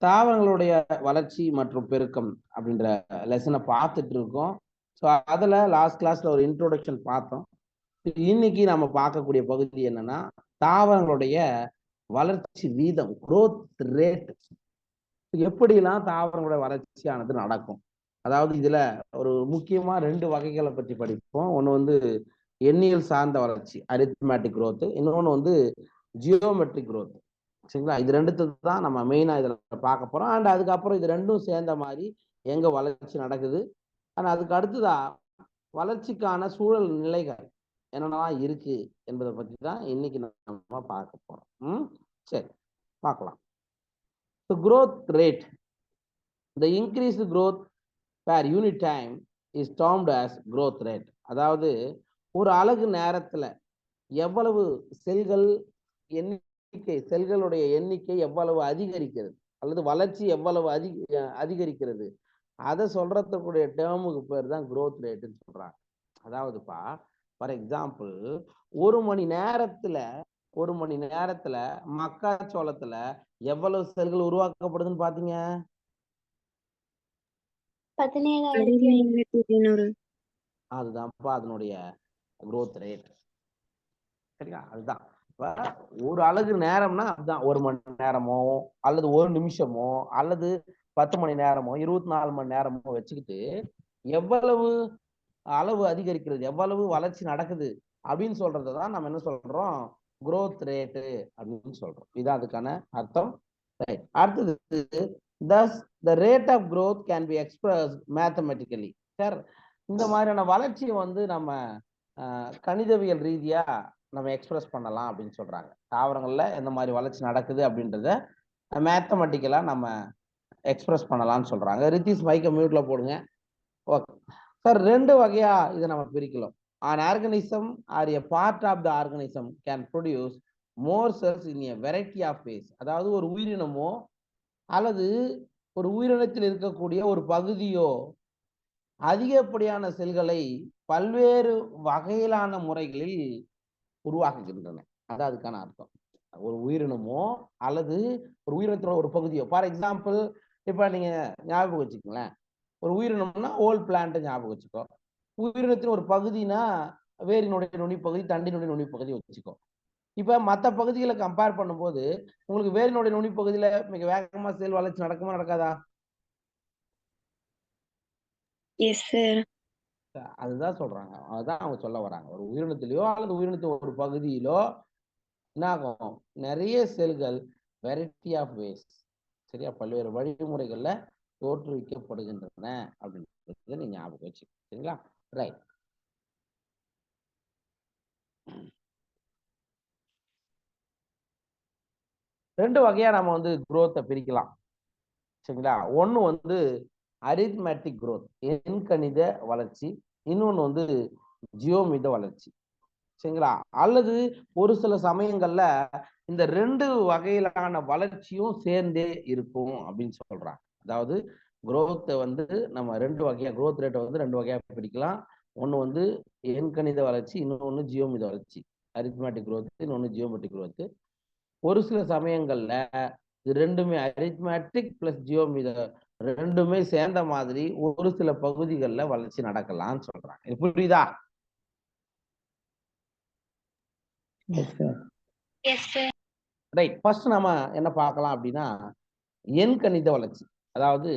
தாவரங்களுடைய வளர்ச்சி மற்றும் பெருக்கம் அப்படின்ற லெசனை பார்த்துட்டு இருக்கோம். ஸோ அதில் லாஸ்ட் கிளாஸ்ல ஒரு இன்ட்ரோடக்ஷன் பார்த்தோம். இன்னைக்கு நம்ம பார்க்கக்கூடிய பகுதி என்னன்னா, தாவரங்களுடைய வளர்ச்சி வீதம், growth ரேட், எப்படிலாம் தாவரங்களுடைய வளர்ச்சியானது நடக்கும். அதாவது இதுல ஒரு முக்கியமா 2 வகைகளை பற்றி படிப்போம். ஒன்று வந்து எண்ணியல் சார்ந்த வளர்ச்சி, அரித்மேட்டிக் growth, இன்னொன்று வந்து ஜியோமெட்ரிக் growth. சரிங்களா? இது ரெண்டுத்து தான் நம்ம மெயினா இதுல பார்க்க போறோம். அண்ட் அதுக்கப்புறம் இது ரெண்டும் சேர்ந்த மாதிரி எங்க வளர்ச்சி நடக்குது, ஆனா அதுக்கு அடுத்ததா வளர்ச்சிக்கான சூழல் நிலைகள் என்னென்னலாம் இருக்கு என்பதை பற்றி தான் இன்னைக்கு நம்ம பார்க்க போறோம். சரி, பார்க்கலாம். So growth rate, the increased growth per unit time is termed as growth rate. அதாவது ஒரு அலகு நேரத்துல எவ்வளவு செல்கள் எண்ணிக்கை, செல்களுடைய எண்ணிக்கை எவ்வளவு அதிகரிக்கிறது அல்லது வளர்ச்சி எவ்வளவு அதிகரிக்கிறது, அதை சொல்றதுக்குரிய டேர்முக்கு பேர் தான் growth ரேட்னு சொல்றாங்க. அதாவதுப்பா, ஃபார் எக்ஸாம்பிள், ஒரு மணி நேரத்துல மக்காச்சோளத்துல எவ்வளவு செல்கள் உருவாக்கப்படுதுன்னு பாத்தீங்க? 17,500. அதுதான்ப்பா அதனுடைய growth ரேட். சரியா? அதுதான் ஒரு அலகு நேரம்னா அதுதான். ஒரு மணி நேரமோ அல்லது ஒரு நிமிஷமோ அல்லது 10 மணி நேரமோ 24 மணி நேரமோ வச்சுக்கிட்டு எவ்வளவு அளவு அதிகரிக்கிறது, எவ்வளவு வளர்ச்சி நடக்குது அப்படின்னு சொல்றதுதான் நம்ம என்ன சொல்றோம், growth ரேட்டு அப்படின்னு சொல்றோம். இதான் அதுக்கான அர்த்தம். அடுத்தது, thus the rate of growth can be expressed mathematically. Sir, இந்த மாதிரியான வளர்ச்சியை வந்து நம்ம கணிதவியல் ரீதியா நம்ம எக்ஸ்பிரஸ் பண்ணலாம் அப்படின்னு சொல்றாங்க. தாவரங்கள்ல எந்த மாதிரி வளர்ச்சி நடக்குது அப்படின்றத மேத்தமெட்டிக்கலா நம்ம எக்ஸ்பிரஸ் பண்ணலாம்னு சொல்றாங்க. ரித்திஸ் மைக்க மியூட்ல போடுங்க. ஓகே சார், 2 வகையா இதை நம்ம பிரிக்கலாம். an organism or a part of the organism can produce more cells in a variety of ways. அதாவது ஒரு உயிரினமோ அல்லது ஒரு உயிரினத்தில் இருக்கக்கூடிய ஒரு பகுதியோ அதிகப்படியான செல்களை பல்வேறு வகையிலான முறைகளில் உருவாக்குகின்றன. அதான் அதுக்கான அர்த்தம். ஒரு உயிரினமோ அல்லது ஒரு உயிரினத்தோட ஒரு பகுதியோ, ஃபார் எக்ஸாம்பிள், இப்ப நீங்க ஞாபகம் வச்சுக்கங்களேன், ஒரு உயிரினம்னா ஹோல் பிளான்ட் ஞாபகம் வச்சுக்கோ. உயிரினத்தின் ஒரு பகுதினா வேரினுடைய நுனி பகுதி, தண்டினுடைய நுனி பகுதி வச்சுக்கோ. இப்ப மற்ற பகுதிகளை கம்பேர் பண்ணும்போது உங்களுக்கு வேரினுடைய நுனி பகுதியில மிக வேகமா செல் வளர்ச்சி நடக்குமா நடக்காதா? அதுதான் சொல்றாங்க. அதுதான் அவங்க சொல்ல வராங்க. ஒரு உயிரினத்திலயோ அல்லது உயிரினத்தின் ஒரு பகுதியிலோ என்ன ஆகும், நிறைய செல்கள் வெரைட்டி ஆஃப் வேஸ், சரியா, பல்வேறு வழிமுறைகள்ல தோற்றுவிக்கப்படுகின்றன அப்படின்றத நீங்க ஞாபகம் வச்சு. சரிங்களா? ரைட். ரெண்டு வகையா நம்ம வந்து growth பிரிக்கலாம். சரிங்களா? ஒண்ணு வந்து அரித்மேட்டிக் growth, எண்கணித வளர்ச்சி. இன்னொன்னு வந்து ஜியோமித வளர்ச்சி. சரிங்களா? அல்லது ஒரு சில சமயங்கள்ல இந்த 2 வகையிலான வளர்ச்சியும் சேர்ந்தே இருக்கும் அப்படின்னு சொல்றாங்க. அதாவது growth வந்து நம்ம 2 வகையா, growth ரேட்டை வந்து 2 வகையா பிரிக்கலாம். ஒண்ணு வந்து எண்கணித வளர்ச்சி, இன்னொன்னு ஜியோமித வளர்ச்சி. அரித்மேட்டிக் growth, இன்னொன்னு ஜியோமெட்ரிக் growth. ஒரு சில சமயங்கள்ல இது ரெண்டுமே, அரித்மேட்டிக் பிளஸ் ஜியோமித ரெண்டுமே சேர்ந்த மாதிரி ஒரு சில பகுதிகளில் வளர்ச்சி நடக்கலாம்னு சொல்றாங்க. புரியுதா? ரைட். ஃபர்ஸ்ட் நம்ம என்ன பார்க்கலாம் அப்படின்னா, எண்கணித வளர்ச்சி, அதாவது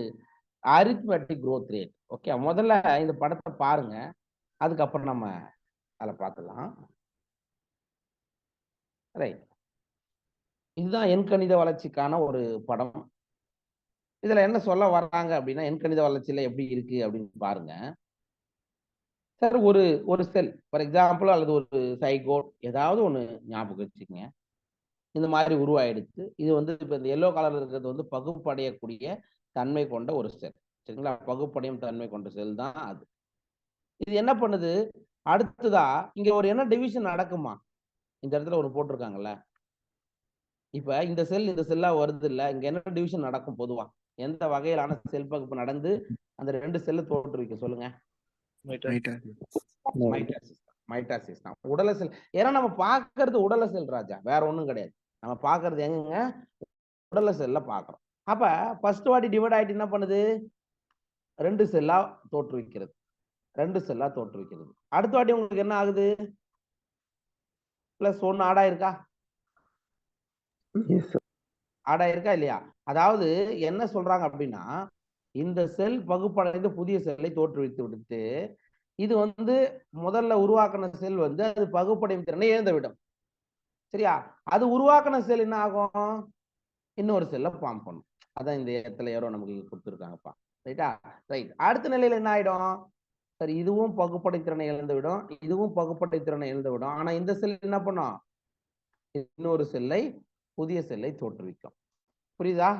அரித்மெட்டிக் growth ரேட். ஓகே, முதல்ல இந்த படத்தை பாருங்க, அதுக்கப்புறம் நம்ம அதை பார்க்கலாம். ரைட், இதுதான் எண்கணித வளர்ச்சிக்கான ஒரு படம். இதுல என்ன சொல்ல வர்றாங்க அப்படின்னா, எண்கணித வளர்ச்சியில எப்படி இருக்கு அப்படின்னு பாருங்க. சார், ஒரு செல், ஃபார் எக்ஸாம்பிள், அல்லது ஒரு சைகோட், ஏதாவது ஒண்ணு ஞாபகம் வச்சுக்கங்க, இந்த மாதிரி உருவாயிடுச்சு. இது வந்து இப்ப இந்த எல்லோ கலர்ல இருக்கிறது வந்து பகுப்படையக்கூடிய தன்மை கொண்ட ஒரு செல். சரிங்களா? பகுப்படையும் தன்மை கொண்ட செல் தான் அது. இது என்ன பண்ணுது, அடுத்ததா இங்க ஒரு என்ன டிவிஷன் நடக்குமா, இந்த இடத்துல ஒரு போட்டிருக்காங்கல்ல, இப்ப இந்த செல் இந்த செல்லா வருது இல்ல, இங்க என்ன டிவிஷன் நடக்கும் பொதுவா, எந்த வகையிலான செல் பகுப்பு நடந்து அந்த 2 செல்லு தோற்றுவிக்க சொல்லுங்க? மைட்டாசிஸ் தான் உடல செல். ஏன்னா நம்ம பாக்குறது உடல செல் ராஜா, வேற ஒண்ணும் கிடையாது. நம்ம பாக்குறது எங்க, உடல செல்ல பாக்குறோம். அப்ப ஃபர்ஸ்ட் வாட்டி டிவைட் ஆயிட்டு என்ன பண்ணுது, 2 செல்லா தோற்றுவிக்கிறது. 2 செல்லா தோற்றுவிக்கிறது. அடுத்த வாட்டி உங்களுக்கு என்ன ஆகுது, +1 ஆட் ஆயிருக்கா? ஆட் ஆயிருக்கா இல்லையா? அதாவது என்ன சொல்றாங்க அப்படின்னா, இந்த செல் பகுப்படைந்து புதிய செல்லை தோற்றுவித்து விடுத்து, இது வந்து முதல்ல உருவாக்கின செல் வந்து அது பகுப்படையும் திறனை இழந்துவிடும். சரியா? அது உருவாக்கின செல் என்ன ஆகும், இன்னொரு செல்ல ஃபார்ம் பண்ணும். அதான் இந்த இடத்துல யாரோ நமக்கு கொடுத்துருக்காங்கப்பா. ரைட்டா? ரைட். அடுத்த நிலையில என்ன ஆயிடும், சரி இதுவும் பகுப்படை திறனை இழந்துவிடும், இதுவும் பகுப்படை திறனை இழந்துவிடும். ஆனா இந்த செல் என்ன பண்ணும், இன்னொரு செல்லை, புதிய செல்லை தோற்றுவிக்கும். புரியுதா?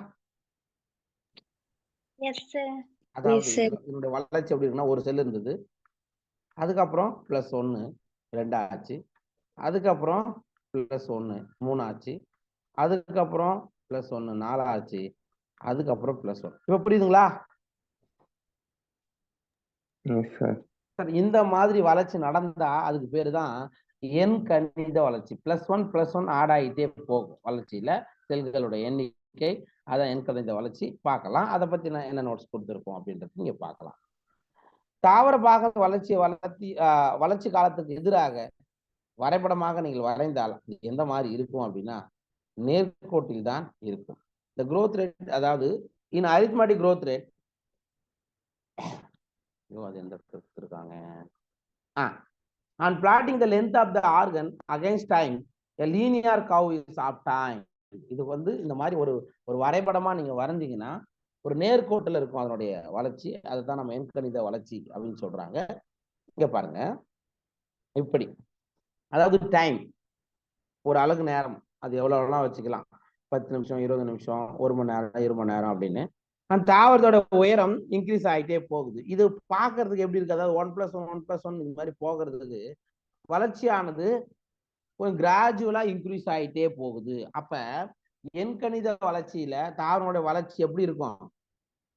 அதாவது இதனுடைய வளர்ச்சி எப்படி இருக்குன்னா, ஒரு செல் இருந்தது, அதுக்கப்புறம் +1 2 ஆச்சு, அதுக்கப்புறம் +1 3 ஆச்சு, அதுக்கப்புறம் +1 4 ஆச்சு, அதுக்கப்புறம் +1. இப்ப புரியுதுங்களா? இந்த மாதிரி வளர்ச்சி நடந்தா அதுக்கு பேரு தான் எண்கணித வளர்ச்சி. +1 ஆட் ஆகிட்டே போகும் வளர்ச்சியில செல்களுடைய எண்ணிக்கை. அதான் எண்கணித வளர்ச்சி. பார்க்கலாம், அதை பத்தி நான் என்ன நோட்ஸ் கொடுத்துருக்கோம் அப்படின்றது நீங்க பார்க்கலாம். தாவர பாக வளர்ச்சி காலத்துக்கு எதிராக வரைபடமாக நீங்கள் வரைந்தால் எந்த மாதிரி இருக்கும் அப்படின்னா, நேர்கோட்டில் தான் இருக்கும். இந்த growth rate, அதாவது இன் arithmetic growth rate, அது எந்த கொடுத்திருக்காங்க, on plotting the length of the organ against time, a linear curve is obtained. இது வந்து இந்த மாதிரி ஒரு வரைபடமா நீங்க வரைஞ்சீங்கன்னா ஒரு நேர்கோட்டில் இருக்கும் அதனுடைய வளர்ச்சி. அதுதான் நம்ம எண்கணித வளர்ச்சி அப்படின்னு சொல்றாங்க. இங்க பாருங்க, இப்படி, அதாவது டைம் ஒரு அலகு நேரம், அது எவ்வளவுலாம் வச்சுக்கலாம், 10 நிமிஷம் 20 நிமிஷம் 1 மணி நேரம் 2 மணி நேரம் அப்படின்னு. அந்த தாவரத்தோட உயரம் இன்க்ரீஸ் ஆகிட்டே போகுது. இது பாக்குறதுக்கு எப்படி இருக்கு, அதாவது 1+1 இந்த மாதிரி போகிறதுக்கு வளர்ச்சியானது கொஞ்சம் கிராஜுவலா இன்க்ரீஸ் ஆகிட்டே போகுது. அப்ப எண்கணித வளர்ச்சியில தாவரனுடைய வளர்ச்சி எப்படி இருக்கும்,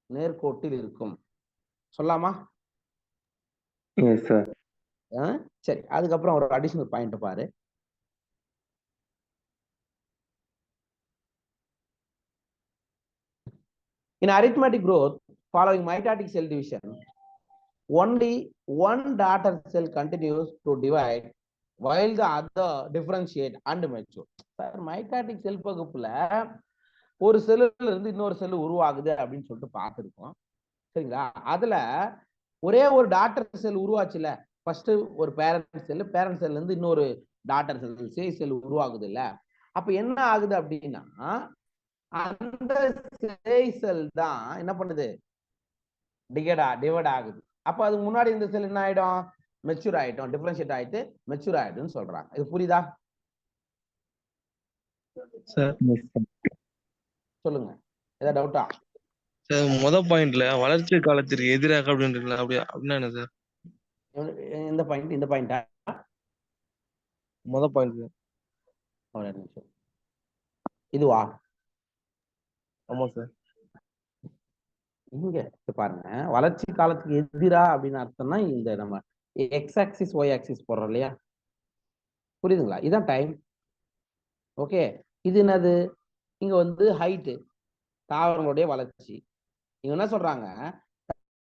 நேர்கோட்டில் இருக்கும். சொல்லாமா? சரி, அதுக்கப்புறம் ஒரு அடிஷனல் பாயிண்ட் பாரு. In arithmetic growth following mitotic cell division, only one daughter cell continues to divide while the other differentiate and mature. Mitotic cell பகுப்புல ஒரு செல்லுல இருந்து இன்னொரு செல் உருவாகுது அப்படின்னு சொல்லிட்டு பார்த்துருக்கோம். சரிங்களா? அதுல ஒரே ஒரு டாட்டர் செல் உருவாச்சுல, ஃபர்ஸ்ட் ஒரு பேரண்ட் செல்ல இருந்து இன்னொரு டாட்டர் செல் சேய் செல் உருவாகுது இல்ல, அப்ப என்ன ஆகுது அப்படின்னா, அந்த சேய் செல் தான் என்ன பண்ணுது, டிவைட் ஆகுது. அப்ப அதுக்கு முன்னாடி இந்த செல் என்ன ஆயிடும், மெச்சூர் ஆயிடும், டிஃபரன்ஷியேட் ஆயிட்டு மெச்சூர் ஆயிடும்னு சொல்றாங்க. இது புரியுதா? சொல்லுங்க, ஏதாவது டவுட்டா? முதல் பாயிண்ட்ல வளர்ச்சி காலத்திற்கு எதிராக அப்படின்றீங்களா, அப்படின்னா என்ன சார்? இந்த பாயிண்ட், இந்த பாயிண்டா? முதல் பாயிண்ட் இதுவா? ஆமா சார். இங்க பாருங்க, வளர்ச்சி காலத்துக்கு எதிரா அப்படின்னு அர்த்தம்னா இந்த நம்ம எக்ஸ் ஆக்சிஸ் ஒய் ஆக்சிஸ் போடுறோம் இல்லையா, புரியுதுங்களா? இதான் டைம். ஓகே, இது என்னது, இங்க வந்து ஹைட்டு, தாவரங்களுடைய வளர்ச்சி. இவங்க என்ன சொல்றாங்க,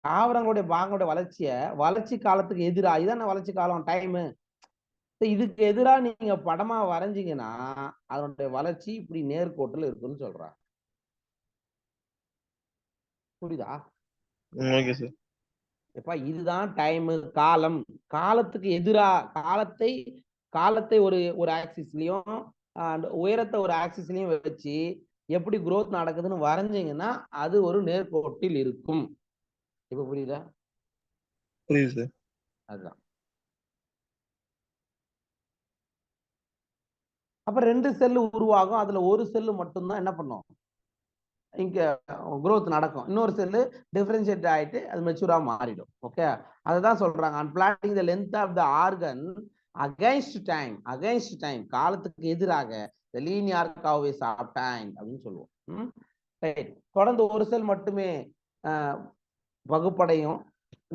தாவரங்களுடைய பாகங்களுடைய வளர்ச்சி காலத்துக்கு எதிரா, இதான் வளர்ச்சி காலம், டைமு. இதுக்கு எதிராக நீங்க படமா வரைஞ்சீங்கன்னா அதனுடைய வளர்ச்சி இப்படி நேர்கோட்டில் இருக்குன்னு சொல்றாங்க. புரியுதா? Okay sir. எப்பா, இதுதான் டைம், காலம். காலத்துக்கு எதிரா காலத்தை ஒரு ஆக்சிஸ்லயும் உயரத்தை ஒரு ஆக்சிஸ்லயும் வச்சு எப்படி growth நடக்குதுன்னு வரைஞ்சீங்கன்னா அது ஒரு நேர்கோட்டில் இருக்கும். இப்ப புரியுதா? புரியுது சார். அதுதான். அப்ப 2 செல்லு உருவாகும், அதுல ஒரு செல்லு மட்டும்தான் என்ன பண்ணும், இங்க growth நடக்கும். இன்னொரு செல்லு டிஃபரன்ஷியேட் ஆயிட்டு அது மெச்சூரா மாறிடும். ஓகே, அதுதான் சொல்றாங்க, on plotting the length of the organ against time, காலத்துக்கு எதிராக the linear curve is obtained அப்படின்னு சொல்லுவோம். தொடர்ந்து ஒரு செல் மட்டுமே வகுப்படையும்,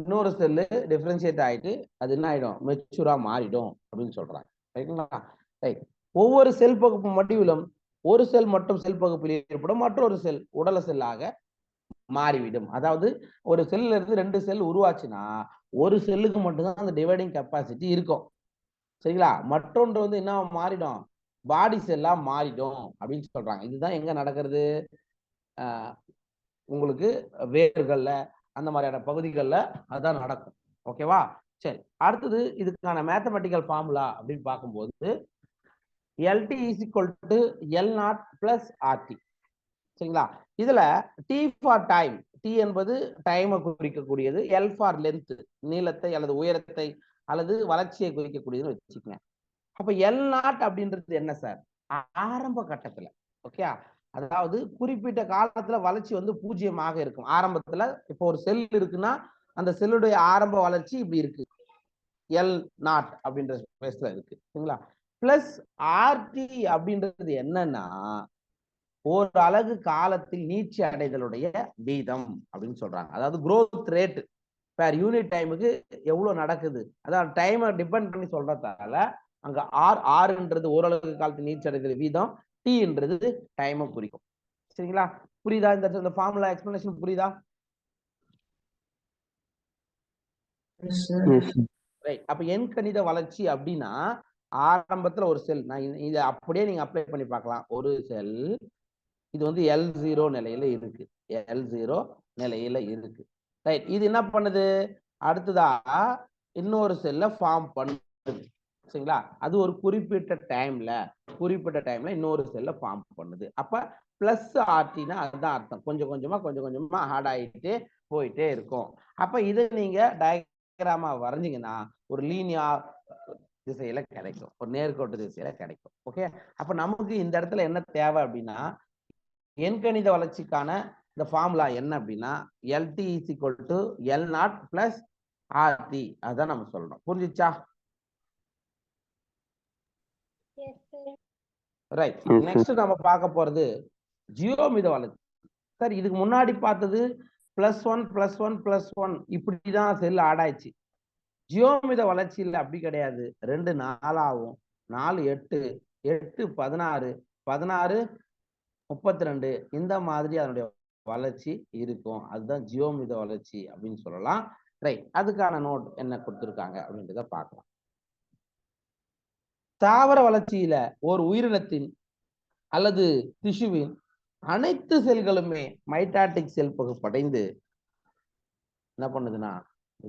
இன்னொரு செல்லு டிஃபரன்ஷியேட் ஆயிட்டு அது என்ன ஆயிடும், மெச்சூரா மாறிடும் அப்படின்னு சொல்றாங்க. ரைட்டுங்களா? ரைட். ஒவ்வொரு செல் பகுப்பு முடிவிலும் ஒரு செல் மட்டும் செல் பகுப்பில் ஏற்படும், மற்றொரு செல் உடல செல்லாக மாறிவிடும். அதாவது ஒரு செல்ல இருந்து 2 செல் உருவாச்சுன்னா ஒரு செல்லுக்கு மட்டும்தான் அந்த டிவைடிங் கெப்பாசிட்டி இருக்கும். சரிங்களா? மற்றொன்று வந்து என்ன மாறிடும், பாடி செல்லா மாறிடும் அப்படின்னு சொல்றாங்க. இதுதான் எங்க நடக்கிறது, உங்களுக்கு வேர்கள்ல அந்த மாதிரியான பகுதிகள்ல அதான் நடக்கும். ஓகேவா? சரி, அடுத்தது இதுக்கான மேத்தமெட்டிக்கல் ஃபார்முலா அப்படின்னு பார்க்கும்போது LT is equal to L0 plus RT. சரிங்களா? இதுல T for time, T என்பது டைமை குறிக்கக்கூடியது, L for length நீளத்தை அல்லது உயரத்தை அல்லது வளர்ச்சியை குறிக்கக்கூடியதுன்னு வச்சுக்கோங்க. அப்ப L0 அப்படின்றது என்ன சார், ஆரம்ப கட்டத்துல. ஓகே, அதாவது குறிப்பிட்ட காலத்துல வளர்ச்சி வந்து 0ஆக இருக்கும். ஆரம்பத்துல இப்போ ஒரு செல் இருக்குன்னா அந்த செல்லுடைய ஆரம்ப வளர்ச்சி இப்படி இருக்கு, L0 அப்படின்ற ஸ்பேஸ்ல இருக்கு. சரிங்களா? பிளஸ் RT அப்படின்றது என்னன்னா ஒரு அலகு காலத்தில் நீட்சி அடைதலுடைய வீதம் அப்படின்னு சொல்றாங்க. அதாவது growth rate per யூனிட் டைமுக்கு எவ்வளவு நடக்குது, அதாவது டைமை டிபெண்ட் பண்ணி சொல்றதால அங்க ஆர்ன்றது ஓரளவு காலத்தில் நீட்சி அடைதல் வீதம், டீன்றது டைமை குறிக்கும். சரிங்களா? புரியுதா? இந்த ஃபார்முலா எக்ஸ்பிளனேஷன் புரியுதா? ரைட். அப்ப எண் கணித வளர்ச்சி அப்படின்னா ஆரம்பத்துல ஒரு செல், நான் இதை அப்படியே நீங்க அப்ளை பண்ணி பார்க்கலாம். ஒரு செல் இது வந்து L0 நிலையில இருக்கு, L0 நிலையில இருக்கு. ரைட். இது என்ன பண்ணுது, அடுத்ததா இன்னொரு செல்ல ஃபார்ம் பண்ணுது. சரிங்களா? அது ஒரு குறிப்பிட்ட டைம்ல இன்னொரு செல்ல ஃபார்ம் பண்ணுது. அப்ப பிளஸ் ஆர்டினா அதுதான் அர்த்தம், கொஞ்சம் கொஞ்சமா ஹார்ட் ஆயிட்டே போயிட்டே இருக்கும். அப்ப இதை நீங்க டயக்ராமா வரைஞ்சீங்கன்னா ஒரு லீனியர் திசையில கிடைக்கும், ஒரு நேர்கோட்டு திசையில கிடைக்கும். ஓகே, அப்ப நமக்கு இந்த இடத்துல என்ன தேவை அப்படின்னா எண்கணித வளர்ச்சிக்கான இந்த ஃபார்முலா என்ன அப்படின்னா LT is equal to L0 plus RT. அதான் நம்ம சொல்றோம். புரிஞ்சுச்சா? ரைட். நெக்ஸ்ட் நம்ம பார்க்க போறது ஜியோமித வளர்ச்சி. சார் இதுக்கு முன்னாடி பார்த்தது +1 இப்படிதான் செல் ஆடாய்ச்சி. ஜியோமித வளர்ச்சியில் அப்படி கிடையாது. 2 4 ஆகும், 4 8, 8 16, 16 32, இந்த மாதிரி அதனுடைய வளர்ச்சி இருக்கும். அதுதான் ஜியோமித வளர்ச்சி அப்படின்னு சொல்லலாம். ரைட். அதுக்கான நோட் என்ன கொடுத்திருக்காங்க அப்படின்றத பார்க்கலாம். தாவர வளர்ச்சியில ஒரு உயிரினத்தின் அல்லது திசுவின் அனைத்து செல்களுமே மைட்டாட்டிக் செல் பகுப்படைந்து என்ன பண்ணுதுன்னா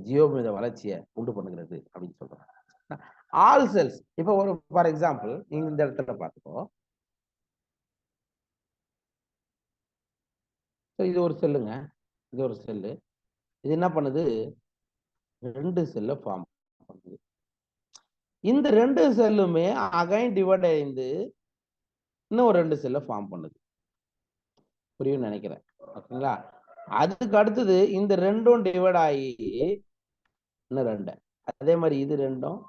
ஜியோமித வளர்ச்சியை உண்டு பண்ணுகிறது அப்படின்னு சொல்றாங்க. ஆல் செல்ஸ், இப்போ ஒரு ஃபார் எக்ஸாம்பிள் இந்த இடத்துல பார்த்துக்கோ, இது ஒரு செல்லுங்க, இது ஒரு செல்லு. இது என்ன பண்ணுது, 2 செல்ல ஃபார்ம் பண்ணுது. இந்த 2 செல்லுமே அகைன் டிவைட் ஆயிருந்து இன்னும் 2 செல்ல ஃபார்ம் பண்ணுது. புரியும் நினைக்கிறேன். ஓகேங்களா? அதுக்கு அடுத்தது இந்த 2ம் டிவைட் ஆகி இன்னும் 2, அதே மாதிரி இது 2ம்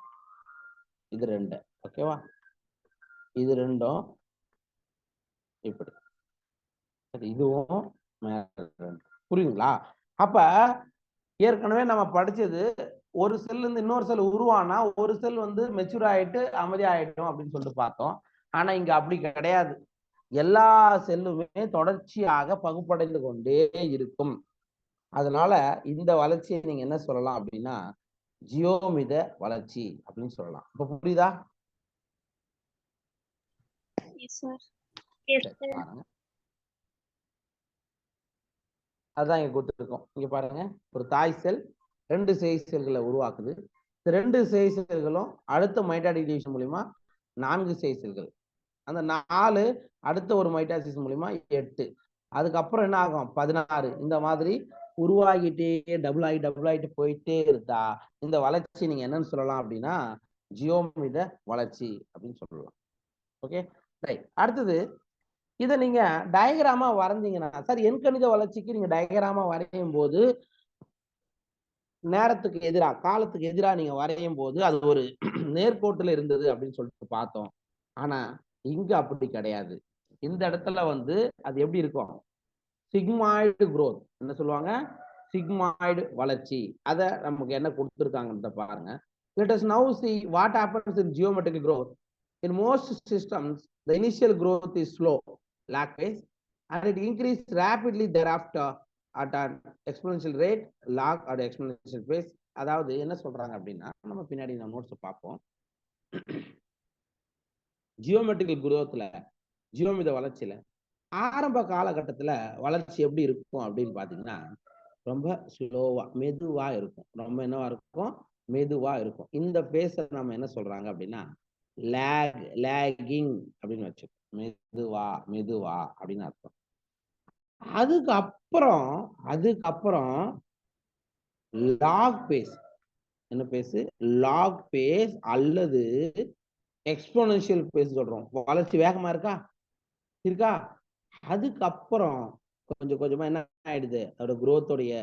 இது 2. ஓகேவா? இது 2ம் இப்படி, இதுவும் புரியுங்களா? அப்ப ஏற்கனவே நம்ம படிச்சது ஒரு செல் இருந்து இன்னொரு செல் உருவானா ஒரு செல் வந்து மெச்சூர் ஆயிட்டு அமைதியாயிடும் அப்படின்னு சொல்லிட்டு பார்த்தோம். ஆனா இங்க அப்படி கிடையாது. எல்லா செல்லுமே தொடர்ச்சியாக பகுப்படைந்து கொண்டே இருக்கும். அதனால இந்த வளர்ச்சியை நீங்க என்ன சொல்லலாம் அப்படின்னா ஜியோமித வளர்ச்சி அப்படின்னு சொல்லலாம். இப்ப புரியுதா? பாருங்க, அதான் இங்க கொடுத்துருக்கோம். இங்க பாருங்க, ஒரு தாய் செல் 2 சேய் செல்களை உருவாக்குது. இந்த 2 சேய் செல்களும் அடுத்த மைட்டாடிக் டிவிஷன் மூலியமா 4 சேய் செல்கள், அந்த 4 அடுத்த ஒரு மைட்டாசிஸ் மூலியமா 8, அதுக்கப்புறம் என்ன ஆகும் 16. இந்த மாதிரி உருவாகிட்டே டபுள் ஆகிட்டு போயிட்டே இருந்தா இந்த வளர்ச்சி நீங்க என்னன்னு சொல்லலாம் அப்படின்னா ஜியோமித வளர்ச்சி அப்படின்னு சொல்லலாம். Okay, right. அடுத்தது இதை நீங்க டயக்ராமா வரைஞ்சீங்கன்னா சார் எண்கணித வளர்ச்சிக்கு நீங்க டயக்ராமா வரையும் போது நேரத்துக்கு எதிராக காலத்துக்கு எதிராக நீங்க வரையும் போது அது ஒரு நேர்கோட்டுல இருந்தது அப்படின்னு சொல்லிட்டு பார்த்தோம். ஆனா இங்க அப்படி கிடையாது. இந்த இடத்துல வந்து அது எப்படி இருக்கும், சிக்மாய்டு growth, என்ன சொல்லுவாங்க, சிக்மாய்டு வளர்ச்சி. அதை நமக்கு என்ன கொடுத்துருக்காங்கன்றத பாருங்க. Let us now see what happens in geometric growth In most systems, the initial growth is slow, lag phase, and it increases rapidly thereafter at an exponential rate, log or exponential phase. அதாவது என்ன சொல்றாங்க அப்படின்னா, நம்ம பின்னாடி நம்ம notes பார்ப்போம். Geometrical குரோத்ல, ஜியோமித வளர்ச்சியில ஆரம்ப காலகட்டத்துல வளர்ச்சி எப்படி இருக்கும் அப்படின்னு பாத்தீங்கன்னா, ரொம்ப ஸ்லோவா மெதுவா இருக்கும். ரொம்ப என்னவா இருக்கும்? மெதுவா இருக்கும். இந்த பேஸ நம்ம என்ன சொல்றாங்க அப்படின்னா, லேகிங் அப்படின்னு வச்சுக்கோ. மெதுவா மெதுவா அப்படின்னு அர்த்தம். அதுக்கப்புறம் லாக் பேஸ், என்ன பேஸ்? லாக் பேஸ் அல்லது எக்ஸ்போனன்ஷியல் பேஸ் சொல்றோம். வளர்ச்சி வேகமா இருக்கா? அதுக்கப்புறம் கொஞ்சம் கொஞ்சமா என்ன ஆயிடுது? அதோட குரோத்தோடைய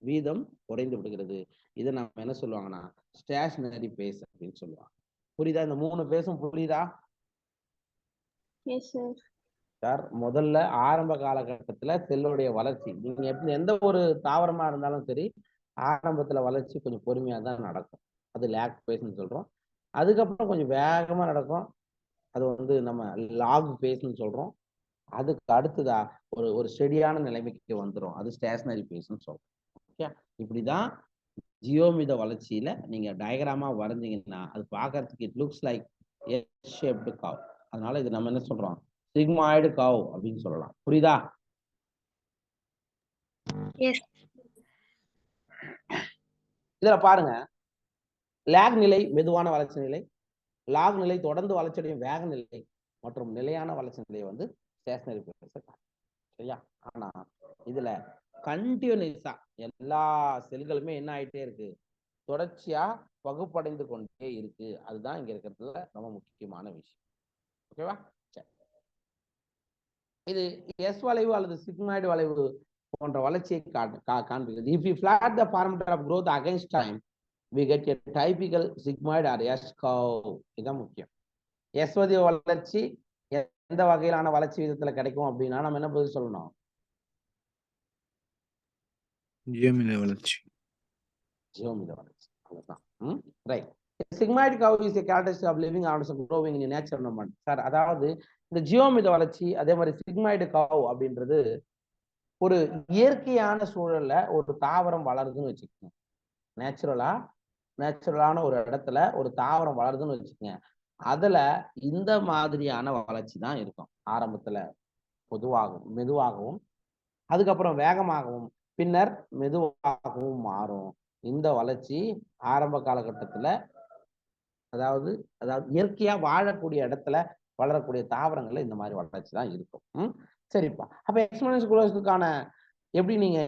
வீதம் குறைந்து விடுகிறது. இதை நம்ம என்ன சொல்லுவாங்கன்னா, ஸ்டேஷனரி பேஸ் அப்படின்னு சொல்லுவாங்க. புரியுதா? இந்த 3 பேஸும் புரியுதா? சார், முதல்ல ஆரம்ப காலகட்டத்துல செல்லுடைய வளர்ச்சி, நீங்க எந்த ஒரு தாவரமா இருந்தாலும் சரி, ஆரம்பத்துல வளர்ச்சி கொஞ்சம் பொறுமையா தான் நடக்கும். அது லேக் பேஸ்ன்னு சொல்றோம். அதுக்கப்புறம் கொஞ்சம் வேகமா நடக்கும். அது வந்து நம்ம லாக் பேஸ்ன்னு சொல்றோம். அதுக்கு அடுத்ததா ஒரு ஸ்டெடியான நிலைமைக்கு வந்துடும். அது ஸ்டேஷனரி பேஸ்ன்னு சொல்றோம். ஓகே, இப்படிதான் ஜியோமித வளர்ச்சியில நீங்க டயக்ராமா வரைஞ்சீங்கன்னா அது பார்க்கறதுக்கு it looks like S shaped curve. அதனால இது நம்ம என்ன சொல்றோம்? சிக்மாய்டு கவ் அப்படின்னு சொல்லலாம். புரியுதா? இதுல பாருங்க, லேக் நிலை மெதுவான வளர்ச்சி நிலை, லாக் நிலை தொடர்ந்து வளர்ச்சியடையும் வேக நிலை, மற்றும் நிலையான வளர்ச்சி நிலை வந்து ஸ்டேஷனரி பேஸ். சரியா? ஆனா இதுல கண்டினியூஸா எல்லா செல்களுமே என்ன ஆயிட்டே இருக்கு? தொடர்ச்சியா பகுப்படைந்து கொண்டே இருக்கு. அதுதான் இங்க இருக்கிறதுல ரொம்ப முக்கியமான விஷயம். ஓகேவா? சரி, இது எஸ் வளைவு அல்லது சிக்மாய்டு வளைவு போன்ற வளர்ச்சியை காண்பிக்கிறது. If we flat the parameter of growth against time, we get a typical sigmoid or S curve. இதுதான் முக்கியம். எஸ் வளர்ச்சி எந்த வகையிலான வளர்ச்சி விதத்துல கிடைக்கும் அப்படின்னா நம்ம என்ன பதில் சொல்லணும்? ஜியோமித வளர்ச்சி. ஜியோமித வளர்ச்சி. அவ்வளவுதான். Right. Sigmoid curve is a characteristic of living organism growing in a natural environment. Sir, அதாவது இந்த ஜியோமித வளர்ச்சி அதே மாதிரி சிக்மாய்டு கர்வ் அப்படின்றது ஒரு இயற்கையான சூழல்ல ஒரு தாவரம் வளருதுன்னு வச்சுக்கோங்க. நேச்சுரலான ஒரு இடத்துல ஒரு தாவரம் வளருதுன்னு வச்சுக்கோங்க. அதுல இந்த மாதிரியான வளர்ச்சி தான் இருக்கும். ஆரம்பத்துல மெதுவாகவும் அதுக்கப்புறம் வேகமாகவும் பின்னர் மெதுவாகவும் மாறும். இந்த வளர்ச்சி ஆரம்ப காலகட்டத்துல அதாவது இயற்கையா வாழக்கூடிய இடத்துல வளரக்கூடிய தாவரங்கள்ல இந்த மாதிரி வளர்ச்சி தான் இருக்கும். சரிப்பா. அப்ப எக்ஸ்போனன்ஷியல் குரோத்துக்கான எப்படி நீங்க